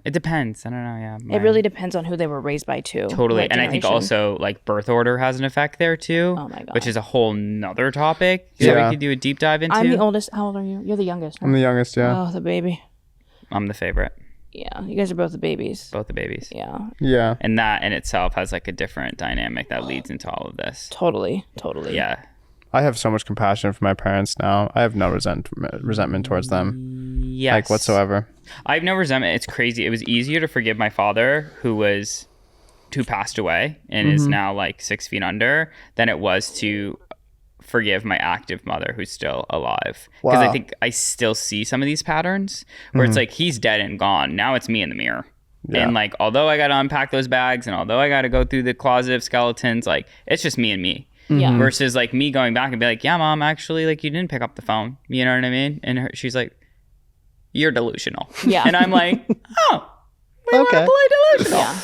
it depends. I don't know, yeah. It really depends on who they were raised by, too. Totally. And I think also like birth order has an effect there too. Oh my God. Which is a whole nother topic that we could do a deep dive into. I'm the oldest. How old are you? You're the youngest, right? I'm the youngest, yeah. Oh, the baby. I'm the favorite. Yeah, you guys are both the babies. Both the babies. Yeah. Yeah. And that in itself has like a different dynamic that leads into all of this. Totally. Yeah. I have so much compassion for my parents now. I have no resentment towards them. Yes. Like whatsoever. I have no resentment. It's crazy. It was easier to forgive my father, who passed away and is now like 6 feet under, than it was to forgive my active mother, who's still alive. Because I think I still see some of these patterns where it's like, he's dead and gone. Now it's me in the mirror. Yeah. And like, although I got to unpack those bags and although I got to go through the closet of skeletons, like it's just me and me. Yeah. Versus like me going back and be like, yeah, Mom, actually, like you didn't pick up the phone. You know what I mean? And she's like, you're delusional. Yeah. And I'm like, oh, we want to play delusional.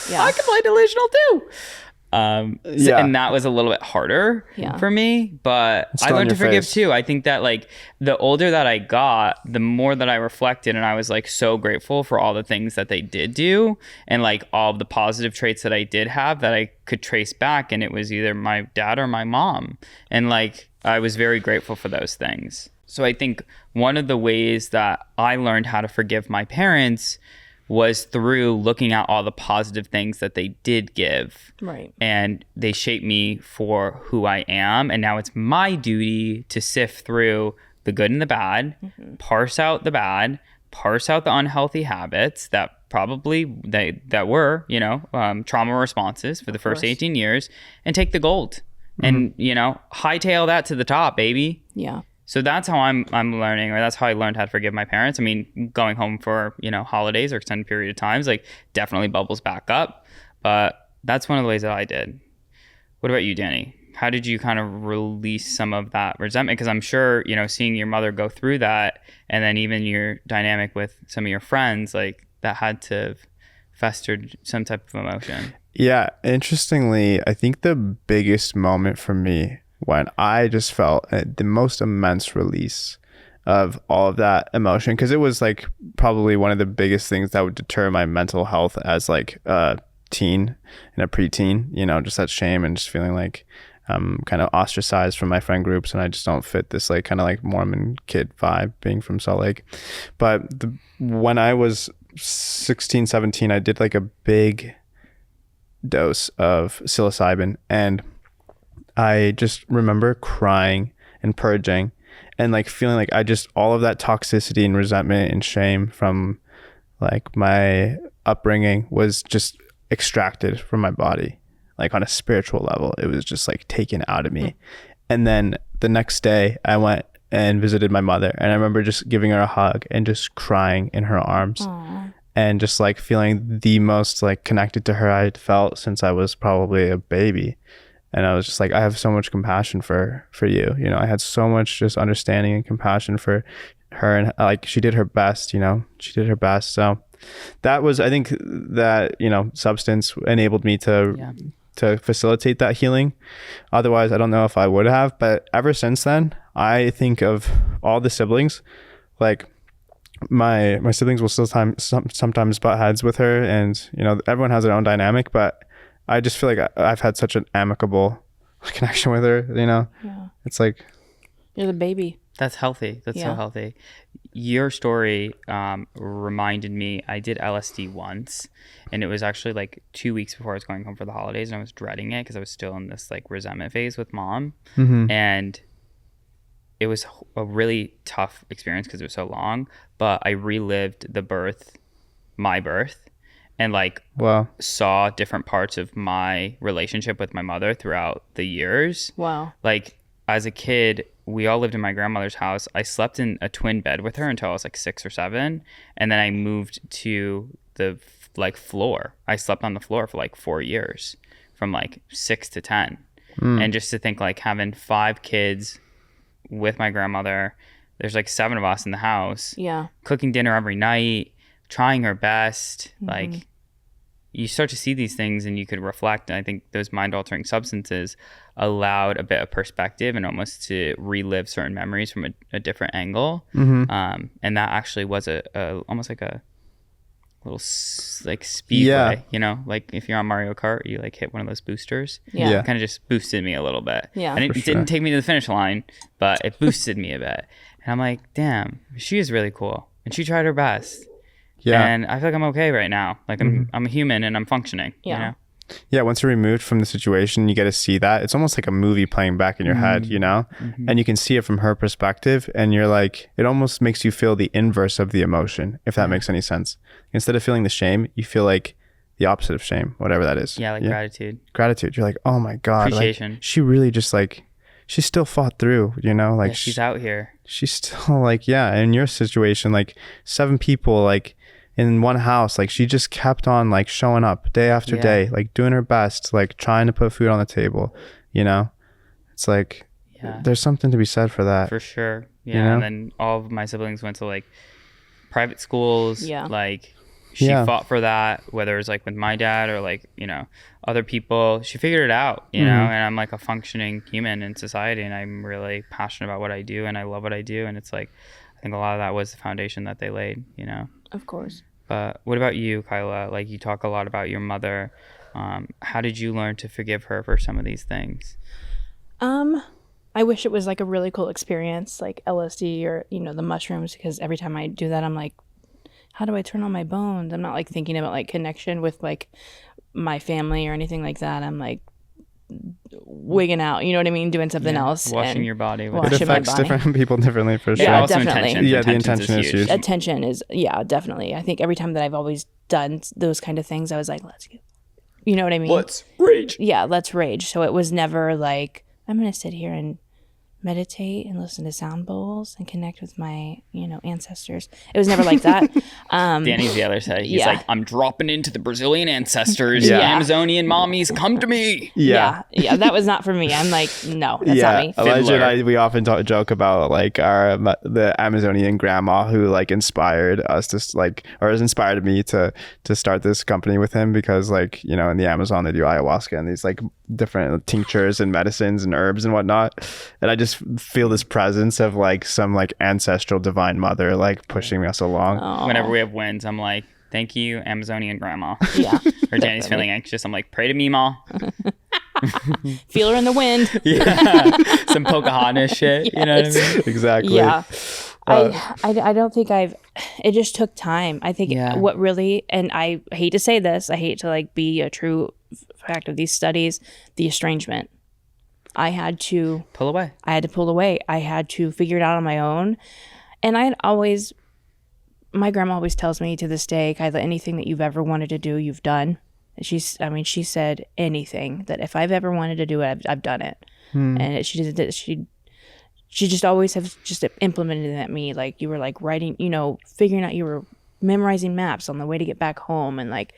Yeah. I can play delusional too. And that was a little bit harder for me, but I learned to forgive too. I think that like the older that I got, the more that I reflected, and I was like so grateful for all the things that they did do and like all the positive traits that I did have that I could trace back, and it was either my dad or my mom, and like I was very grateful for those things. So I think one of the ways that I learned how to forgive my parents was through looking at all the positive things that they did give. Right. And they shaped me for who I am. And now it's my duty to sift through the good and the bad, parse out the bad, parse out the unhealthy habits that probably that were, you know, trauma responses for the first 18 years, and take the gold and, you know, hightail that to the top, baby. Yeah. So that's how I'm learning, or that's how I learned how to forgive my parents. I mean, going home for, you know, holidays or extended period of times, like definitely bubbles back up. But that's one of the ways that I did. What about you, Danny? How did you kind of release some of that resentment? Because I'm sure, you know, seeing your mother go through that, and then even your dynamic with some of your friends, like that had to have festered some type of emotion. Yeah. Interestingly, I think the biggest moment for me when I just felt the most immense release of all of that emotion, because it was like probably one of the biggest things that would deter my mental health as like a teen and a preteen, you know, just that shame and just feeling like I'm kind of ostracized from my friend groups and I just don't fit this like kind of like Mormon kid vibe being from Salt Lake. But when I was 16, 17, I did like a big dose of psilocybin, and I just remember crying and purging and like feeling like I just, all of that toxicity and resentment and shame from like my upbringing was just extracted from my body. Like on a spiritual level, it was just like taken out of me. And then the next day I went and visited my mother, and I remember just giving her a hug and just crying in her arms. Aww. And just like feeling the most like connected to her I'd felt since I was probably a baby. And I was just like, I have so much compassion for you. You know, I had so much just understanding and compassion for her, and like she did her best, you know, she did her best. So that was, I think that, you know, substance enabled me to facilitate that healing. Otherwise, I don't know if I would have. But ever since then, I think of all the siblings, like my siblings will still sometimes butt heads with her, and, you know, everyone has their own dynamic, but I just feel like I've had such an amicable connection with her, you know. Yeah. It's like, You're the baby. That's healthy. That's so healthy. Your story reminded me, I did LSD once, and it was actually like 2 weeks before I was going home for the holidays, and I was dreading it because I was still in this like resentment phase with mom. And it was a really tough experience because it was so long, but I relived my birth, and like saw different parts of my relationship with my mother throughout the years. Wow. Like as a kid, we all lived in my grandmother's house. I slept in a twin bed with her until I was like 6 or 7. And then I moved to the like floor. I slept on the floor for like 4 years from like 6 to 10. And just to think like having 5 kids with my grandmother, there's like 7 of us in the house. Yeah. Cooking dinner every night, trying her best. Like you start to see these things and you could reflect. And I think those mind altering substances allowed a bit of perspective and almost to relive certain memories from a different angle. And that actually was a almost like a little like speedway, you know, like if you're on Mario Kart, you like hit one of those boosters. It kind of just boosted me a little bit. And it didn't take me to the finish line, but it boosted me a bit. And I'm like, damn, she is really cool. And she tried her best. And I feel like I'm okay right now. Like I'm a human and I'm functioning. You know? Yeah, once you're removed from the situation, you get to see that. It's almost like a movie playing back in your head, you know? And you can see it from her perspective, and you're like, it almost makes you feel the inverse of the emotion, if that makes any sense. Instead of feeling the shame, you feel like the opposite of shame, whatever that is. Yeah, like gratitude. Gratitude. You're like, oh my God. Appreciation. Like, she really just like, she still fought through, you know? Like she's out here. She's still like, in your situation, like 7 people, like, in one house, like she just kept on like showing up day after day, like doing her best, like trying to put food on the table, you know? It's like, there's something to be said for that. For sure. Yeah. You know? And then all of my siblings went to like private schools. Like she fought for that, whether it was like with my dad or like, you know, other people. She figured it out, you know, and I'm like a functioning human in society, and I'm really passionate about what I do and I love what I do. And it's like, I think a lot of that was the foundation that they laid, you know? Of course. But what about you, Kyla? Like you talk a lot about your mother. How did you learn to forgive her for some of these things? I wish it was like a really cool experience, like LSD or, you know, the mushrooms, because every time I do that, I'm like, how do I turn on my bones? I'm not like thinking about like connection with like my family or anything like that. I'm like wigging out, you know what I mean? Doing something else. Washing your body. It affects different people differently for sure. Yeah, also definitely. Intention. The intention is huge. Attention is, definitely. I think every time that I've always done those kind of things, I was like, let's go. You know what I mean? Let's rage. Yeah, let's rage. So it was never like, I'm going to sit here and meditate and listen to sound bowls and connect with my, you know, ancestors. It was never like that. Danny's the other side. He's like, I'm dropping into the Brazilian ancestors. Amazonian mommies, come to me. Yeah, that was not for me. I'm like, no, that's not me. Elijah and I, we often joke about like the Amazonian grandma who like inspired us to like, or has inspired me to start this company with him, because like, you know, in the Amazon they do ayahuasca and these like different tinctures and medicines and herbs and whatnot, and I just feel this presence of like some like ancestral divine mother like pushing us along. Whenever we have wins, I'm like, thank you, Amazonian grandma. Yeah. Or Danny's feeling anxious, I'm like, pray to me, ma. Feel her in the wind. Some Pocahontas shit. You know what I mean? Exactly. Yeah. I don't think it just took time. I think what really, and I hate to say this, I hate to like be a true fact of these studies, the estrangement. I had to pull away. I had to figure it out on my own. And my grandma always tells me to this day, Kyla, anything that you've ever wanted to do, you've done. She said anything that if I've ever wanted to do it, I've done it. And she just always have just implemented it at me. Like you were like writing, you know, figuring out, you were memorizing maps on the way to get back home, and like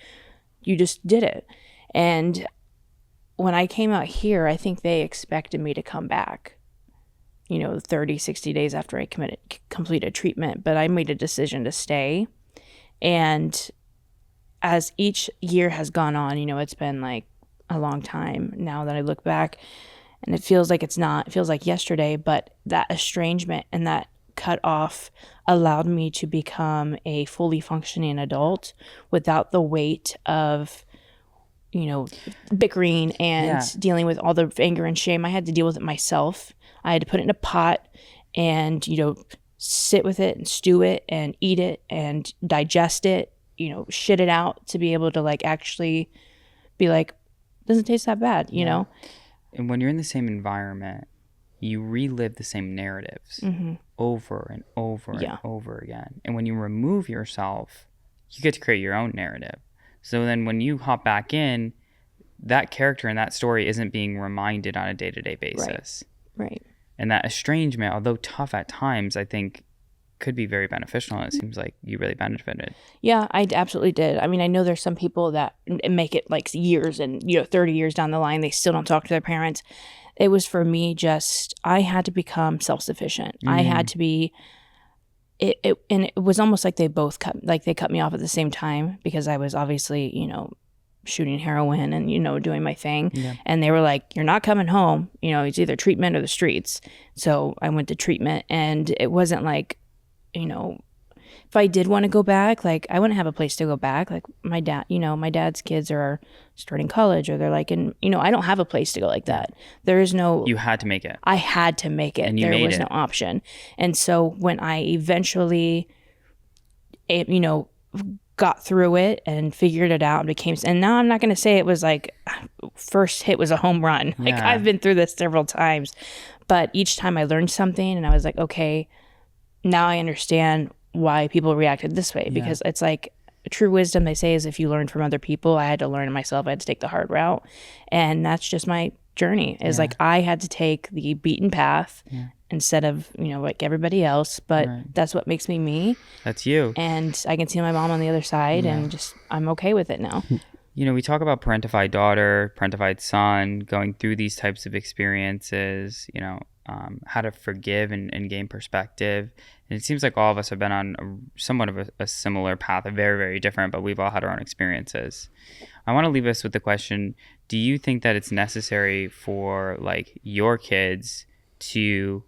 you just did it. And when I came out here, I think they expected me to come back, you know, 30, 60 days after I completed treatment. But I made a decision to stay. And as each year has gone on, you know, it's been like a long time now that I look back, and it feels like it feels like yesterday, but that estrangement and that cut off allowed me to become a fully functioning adult without the weight of bickering and dealing with all the anger and shame. I had to deal with it myself. I had to put it in a pot and, sit with it and stew it and eat it and digest it, shit it out to be able to like actually be like, doesn't taste that bad, you know? And when you're in the same environment, you relive the same narratives over and over and over again. And when you remove yourself, you get to create your own narrative. So then when you hop back in, that character in that story isn't being reminded on a day-to-day basis. Right. And that estrangement, although tough at times, I think could be very beneficial. And it seems like you really benefited. Yeah, I absolutely did. I mean, I know there's some people that make it like years and, 30 years down the line, they still don't talk to their parents. It was for me I had to become self-sufficient. I had to be, and it was almost like they cut me off at the same time because I was obviously, shooting heroin and, doing my thing. Yeah. And they were like, you're not coming home. It's either treatment or the streets. So I went to treatment, and it wasn't like, if I did want to go back, like I wouldn't have a place to go back. Like my dad's kids are starting college, or they're like I don't have a place to go like that. There is no. You had to make it. I had to make it. And there was no option. And so when I eventually, got through it and figured it out and now I'm not going to say it was like first hit was a home run. Like I've been through this several times, but each time I learned something and I was like, okay, now I understand why people reacted this way, because it's like true wisdom, they say, is if you learn from other people. I had to learn it myself. I had to take the hard route, and that's just my journey is like I had to take the beaten path instead of like everybody else, but that's what makes me. That's you. And I can see my mom on the other side, and just I'm okay with it now. We talk about parentified daughter, parentified son, going through these types of experiences, how to forgive and gain perspective. And it seems like all of us have been on somewhat of a similar path, a very, very different, but we've all had our own experiences. I want to leave us with the question, do you think that it's necessary for like your kids to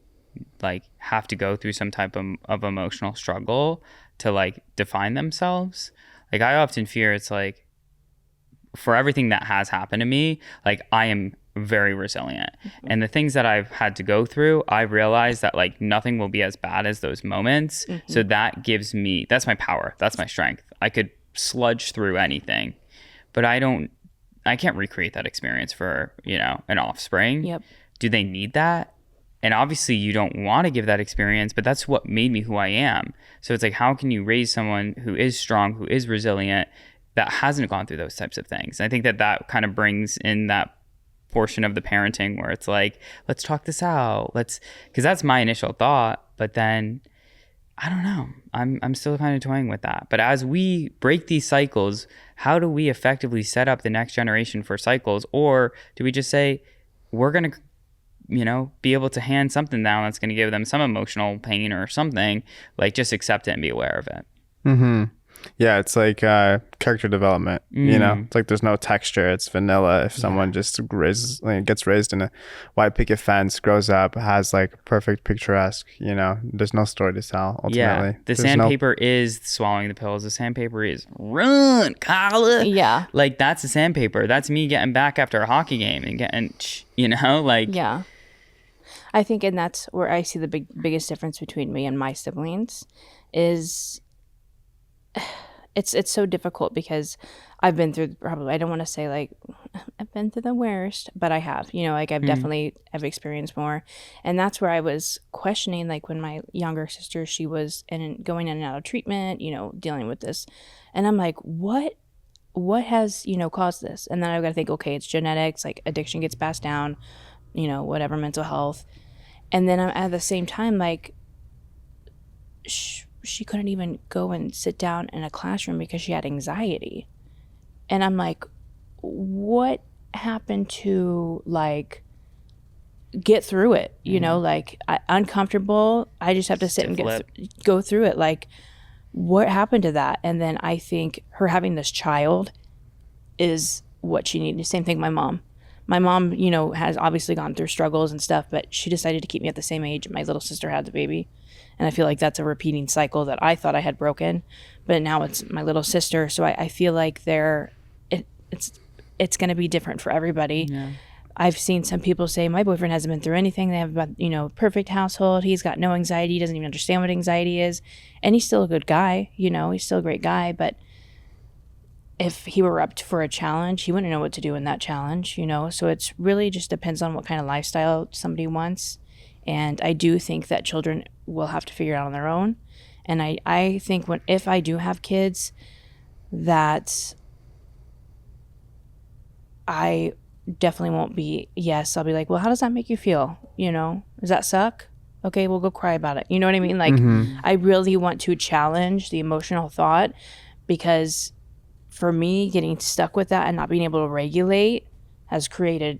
like have to go through some type of emotional struggle to like define themselves? Like I often fear it's like, for everything that has happened to me, like I am very resilient. And the things that I've had to go through, I realized that like nothing will be as bad as those moments. So that gives me, that's my power. That's my strength. I could sludge through anything, but I can't recreate that experience for, an offspring. Yep. Do they need that? And obviously you don't want to give that experience, but that's what made me who I am. So it's like, how can you raise someone who is strong, who is resilient, that hasn't gone through those types of things? And I think that kind of brings in that portion of the parenting where it's like, let's talk this out. Because that's my initial thought, but then I don't know. I'm still kind of toying with that. But as we break these cycles, how do we effectively set up the next generation for cycles? Or do we just say, we're going to, be able to hand something down that's going to give them some emotional pain or something, like just accept it and be aware of it? Mm-hmm. Yeah, it's like character development. It's like there's no texture. It's vanilla. If someone just gets raised in a white picket fence, grows up, has like perfect picturesque, there's no story to tell ultimately. Yeah, the sandpaper is swallowing the pills. The sandpaper is run, Kyla. Yeah. Like that's the sandpaper. That's me getting back after a hockey game and getting, like. Yeah. I think, and that's where I see the biggest difference between me and my siblings is it's so difficult because I've been through probably, I don't want to say like I've been through the worst, but I have, like I've definitely have experienced more. And that's where I was questioning, like when my younger sister, she was going in and out of treatment, dealing with this. And I'm like, what has, caused this? And then I've got to think, okay, it's genetics, like addiction gets passed down, whatever, mental health. And then I'm at the same time, like, she couldn't even go and sit down in a classroom because she had anxiety. And I'm like, what happened to like get through it? Like uncomfortable. I just have to sit and go through it. Like what happened to that? And then I think her having this child is what she needed. Same thing, my mom. My mom, has obviously gone through struggles and stuff, but she decided to keep me at the same age my little sister had the baby. And I feel like that's a repeating cycle that I thought I had broken, but now it's my little sister. So I feel like it's it's going to be different for everybody. Yeah. I've seen some people say, my boyfriend hasn't been through anything. They have a perfect household. He's got no anxiety. He doesn't even understand what anxiety is. And he's still a good guy. He's still a great guy. But if he were up for a challenge, he wouldn't know what to do in that challenge, So it's really just depends on what kind of lifestyle somebody wants. And I do think that children will have to figure it out on their own. And I think if I do have kids, that I definitely won't be, I'll be like, well, how does that make you feel? Does that suck? Okay, we'll go cry about it. You know what I mean? Like, I really want to challenge the emotional thought, because for me, getting stuck with that and not being able to regulate has created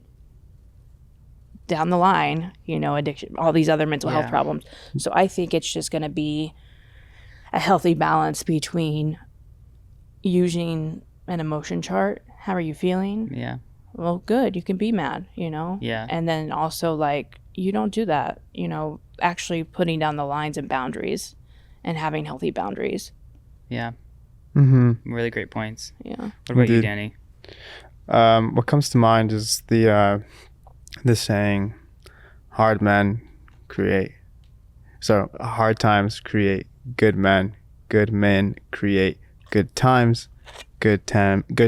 down the line, addiction, all these other mental health problems. So I think it's just going to be a healthy balance between using an emotion chart. How are you feeling? Yeah. Well, good. You can be mad, Yeah. And then also, like, you don't do that, actually putting down the lines and boundaries and having healthy boundaries. Yeah. Really great points. Yeah. What about you, Danny? What comes to mind is the saying, hard times create good men create good times, good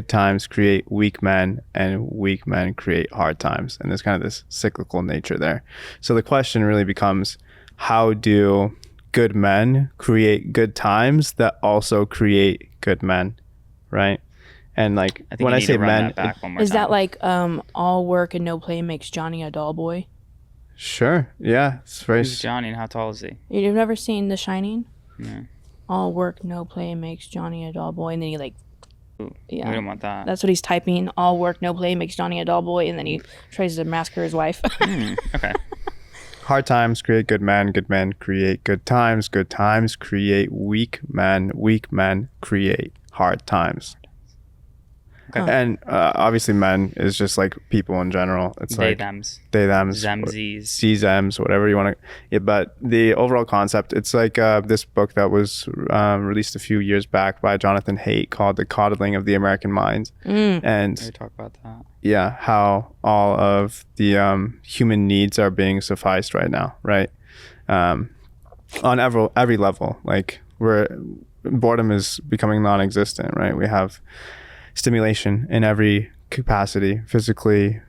times create weak men, and weak men create hard times. And there's kind of this cyclical nature there. So the question really becomes, how do good men create good times that also create good men, right? And like, when I say men, is that like all work and no play makes Johnny a dull boy? Sure. Yeah. It's very. Who's Johnny and how tall is he? You've never seen The Shining? No. All work, no play makes Johnny a dull boy, and then he like. Ooh, Yeah. We don't want that. That's what he's typing. All work, no play makes Johnny a dull boy, and then he tries to massacre his wife. Okay. Hard times create good men create good times create weak men create hard times. Okay. And obviously men is just like people in general. It's They, like thems. Zemsies, Zemsies. Zems, whatever you want to. Yeah, but the overall concept, it's like this book that was released a few years back by Jonathan Haidt called The Coddling of the American Mind. And We talk about that. yeah, how all of the human needs are being sufficed right now, right? On every level. Like, boredom is becoming non-existent, right? We have stimulation in every capacity, physically,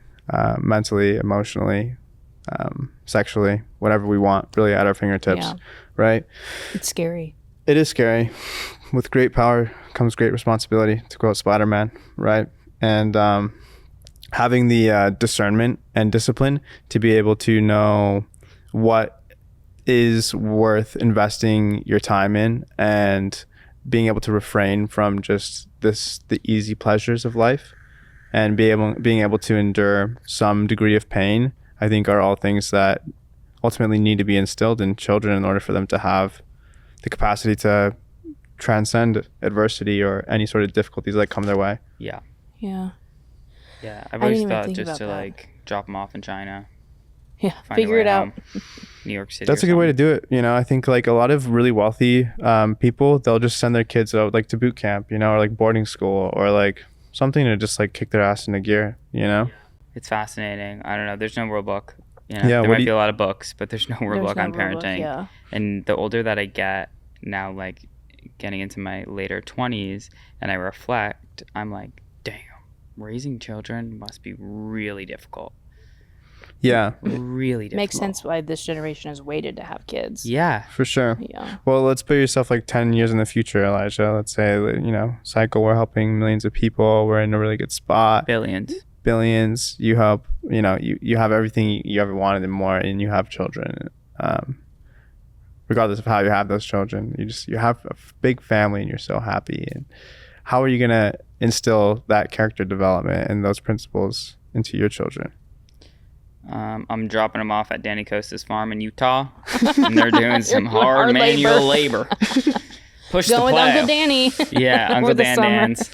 mentally, emotionally, sexually, whatever we want, really at our fingertips, right? It's scary. It is scary. With great power comes great responsibility, to quote Spider-Man, right? And having the discernment and discipline to be able to know what is worth investing your time in, and being able to refrain from just the easy pleasures of life, and being able to endure some degree of pain, I think are all things that ultimately need to be instilled in children in order for them to have the capacity to transcend adversity or any sort of difficulties that come their way. Yeah. Yeah. Yeah. I've always didn't even thought think just about to that. like drop them off in China. Yeah. Find a Figure way it out. home. New York City. That's a good way to do it. I think like a lot of really wealthy people, they'll just send their kids out like to boot camp, or like boarding school, or like something to just like kick their ass into gear, It's fascinating. I don't know. There's no rule book. Yeah, there what might do be you- a lot of books, but there's no rule book on parenting. Yeah. And the older that I get now, like getting into my later 20s, and I reflect, I'm like, damn, raising children must be really difficult. Yeah, Really difficult. Makes sense why this generation has waited to have kids. Yeah. for sure. Yeah. Well, let's put yourself like 10 years in the future, Elijah. Let's say, Cycle, we're helping millions of people. We're in a really good spot. Billions. You help, you have everything you ever wanted and more, and you have children. Regardless of how you have those children, you have a big family and you're so happy. And how are you going to instill that character development and those principles into your children? I'm dropping them off at Danny Costa's farm in Utah, and they're doing some hard manual labor. Push Go the with plow. Uncle Danny. Yeah, Uncle For the Dan summer. Dan's.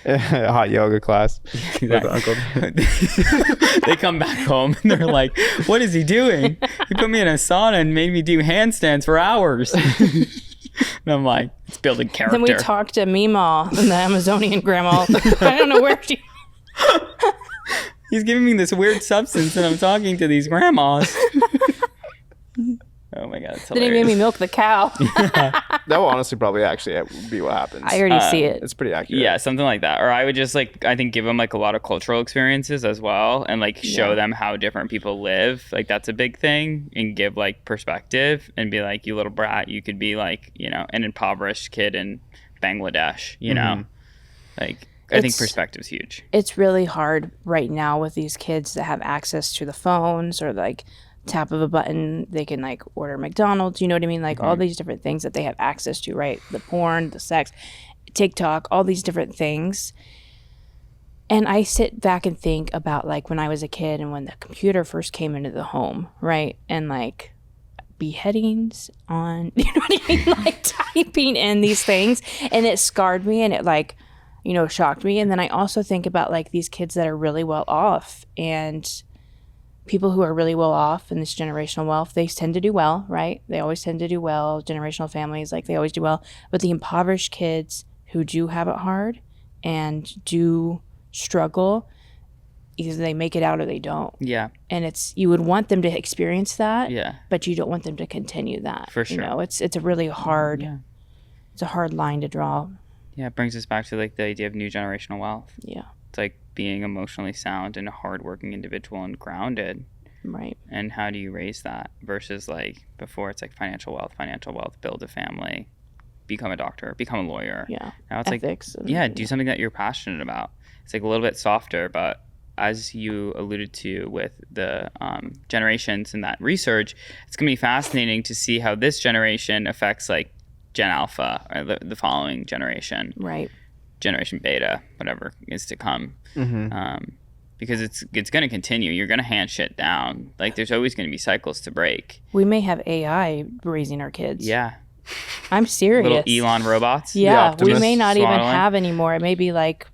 A hot yoga class with Uncle. They come back home and they're like, "What is he doing? He put me in a sauna and made me do handstands for hours." And I'm like, "It's building character." Then we talked to Meemaw, the Amazonian grandma. I don't know where she. He's giving me this weird substance and I'm talking to these grandmas. Oh my God, it's Then he hilarious. made me milk the cow. That will honestly probably actually be what happens. I already see it. It's pretty accurate. Yeah, something like that. Or I would just like, I think give them like a lot of cultural experiences as well and like show them how different people live. Like that's a big thing, and give like perspective and be like, you little brat, you could be like, you know, an impoverished kid in Bangladesh, you know? Like I think perspective's huge. It's really hard right now with these kids that have access to the phones or like tap of a button they can like order McDonald's, you know what I mean, like all these different things that they have access to, right? The porn, the sex, TikTok, all these different things. And I sit back and think about like when I was a kid and when the computer first came into the home, right? And like beheadings on, you know what I mean, like typing in these things, and it scarred me and it like, you know, shocked me. And then I also think about like these kids that are really well off, and people who are really well off in this generational wealth, they tend to do well, right? They always tend to do well. Generational families, like they always do well. But the impoverished kids who do have it hard and do struggle, either they make it out or they don't. Yeah. And it's, you would want them to experience that, Yeah. but you don't want them to continue that. For sure. You know, it's a really hard, it's a hard line to draw. Yeah, it brings us back to like the idea of new generational wealth. Yeah. It's like being emotionally sound and a hardworking individual and grounded. Right. And how do you raise that versus like before it's like financial wealth, build a family, become a doctor, become a lawyer. Yeah. Now it's Ethics. like, do something that you're passionate about. It's like a little bit softer, but as you alluded to with the generations and that research, it's going to be fascinating to see how this generation affects like Gen Alpha or the following generation. Right. Generation Beta, whatever is to come. Because it's going to continue. You're going to hand shit down. Like there's always going to be cycles to break. We may have AI raising our kids. Yeah. I'm serious. Little Elon robots. Yeah, we Optimus may not even swaddling. have anymore. It may be like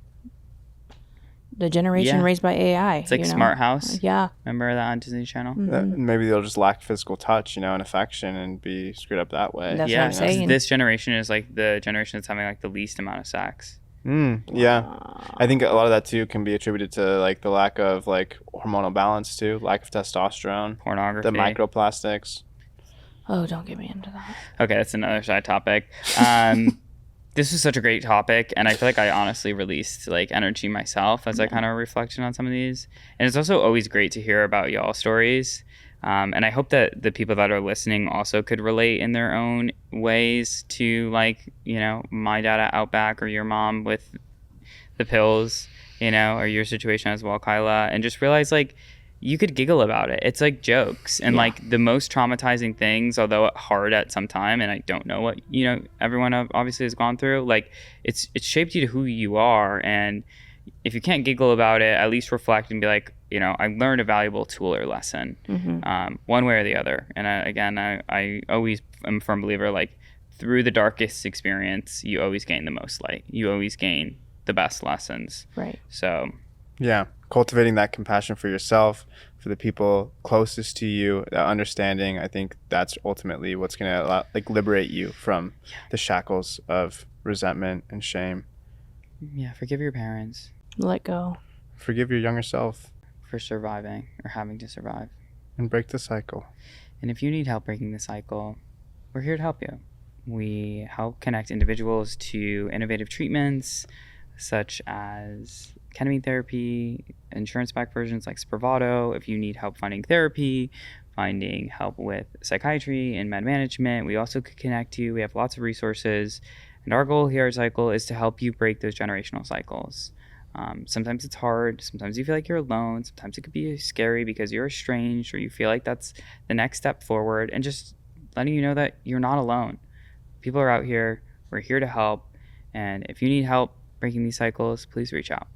the generation raised by AI. It's like you know? Smart House. Yeah. Remember that on Disney Channel? Maybe they'll just lack physical touch, you know, and affection, and be screwed up that way. That's what Yeah. I'm saying. This generation is like the generation that's having like the least amount of sex. Yeah, I think a lot of that too can be attributed to like the lack of like hormonal balance too, lack of testosterone, Pornography. the microplastics. Oh, don't get me into that. Okay, that's another side topic. This was such a great topic, and I feel like I honestly released like energy myself as I kind of reflected on some of these. And it's also always great to hear about y'all stories. And I hope that the people that are listening also could relate in their own ways to like, you know, my dad at Outback or your mom with the pills, you know, or your situation as well, Kyla, and just realize like you could giggle about it. It's like jokes and like the most traumatizing things, although hard at some time. And I don't know what, you know, everyone obviously has gone through. Like it's shaped you to who you are. And if you can't giggle about it, at least reflect and be like, you know, I learned a valuable tool or lesson, one way or the other. And I always am a firm believer, like through the darkest experience, you always gain the most light. You always gain the best lessons. Right. So Yeah, cultivating that compassion for yourself, for the people closest to you, that understanding. I think that's ultimately what's gonna like liberate you from the shackles of resentment and shame. yeah, forgive your parents Let go. Forgive your younger self for surviving or having to survive. and break the cycle. And if you need help breaking the cycle, we're here to help you. We help connect individuals to innovative treatments such as ketamine therapy, insurance-backed versions like Spravato. If you need help finding therapy, finding help with psychiatry and med management, we also could connect you. We have lots of resources. And our goal here at Cycle is to help you break those generational cycles. Sometimes it's hard. Sometimes you feel like you're alone. Sometimes it could be scary because you're estranged or you feel like that's the next step forward. And just letting you know that you're not alone. People are out here. We're here to help. And if you need help breaking these cycles, please reach out.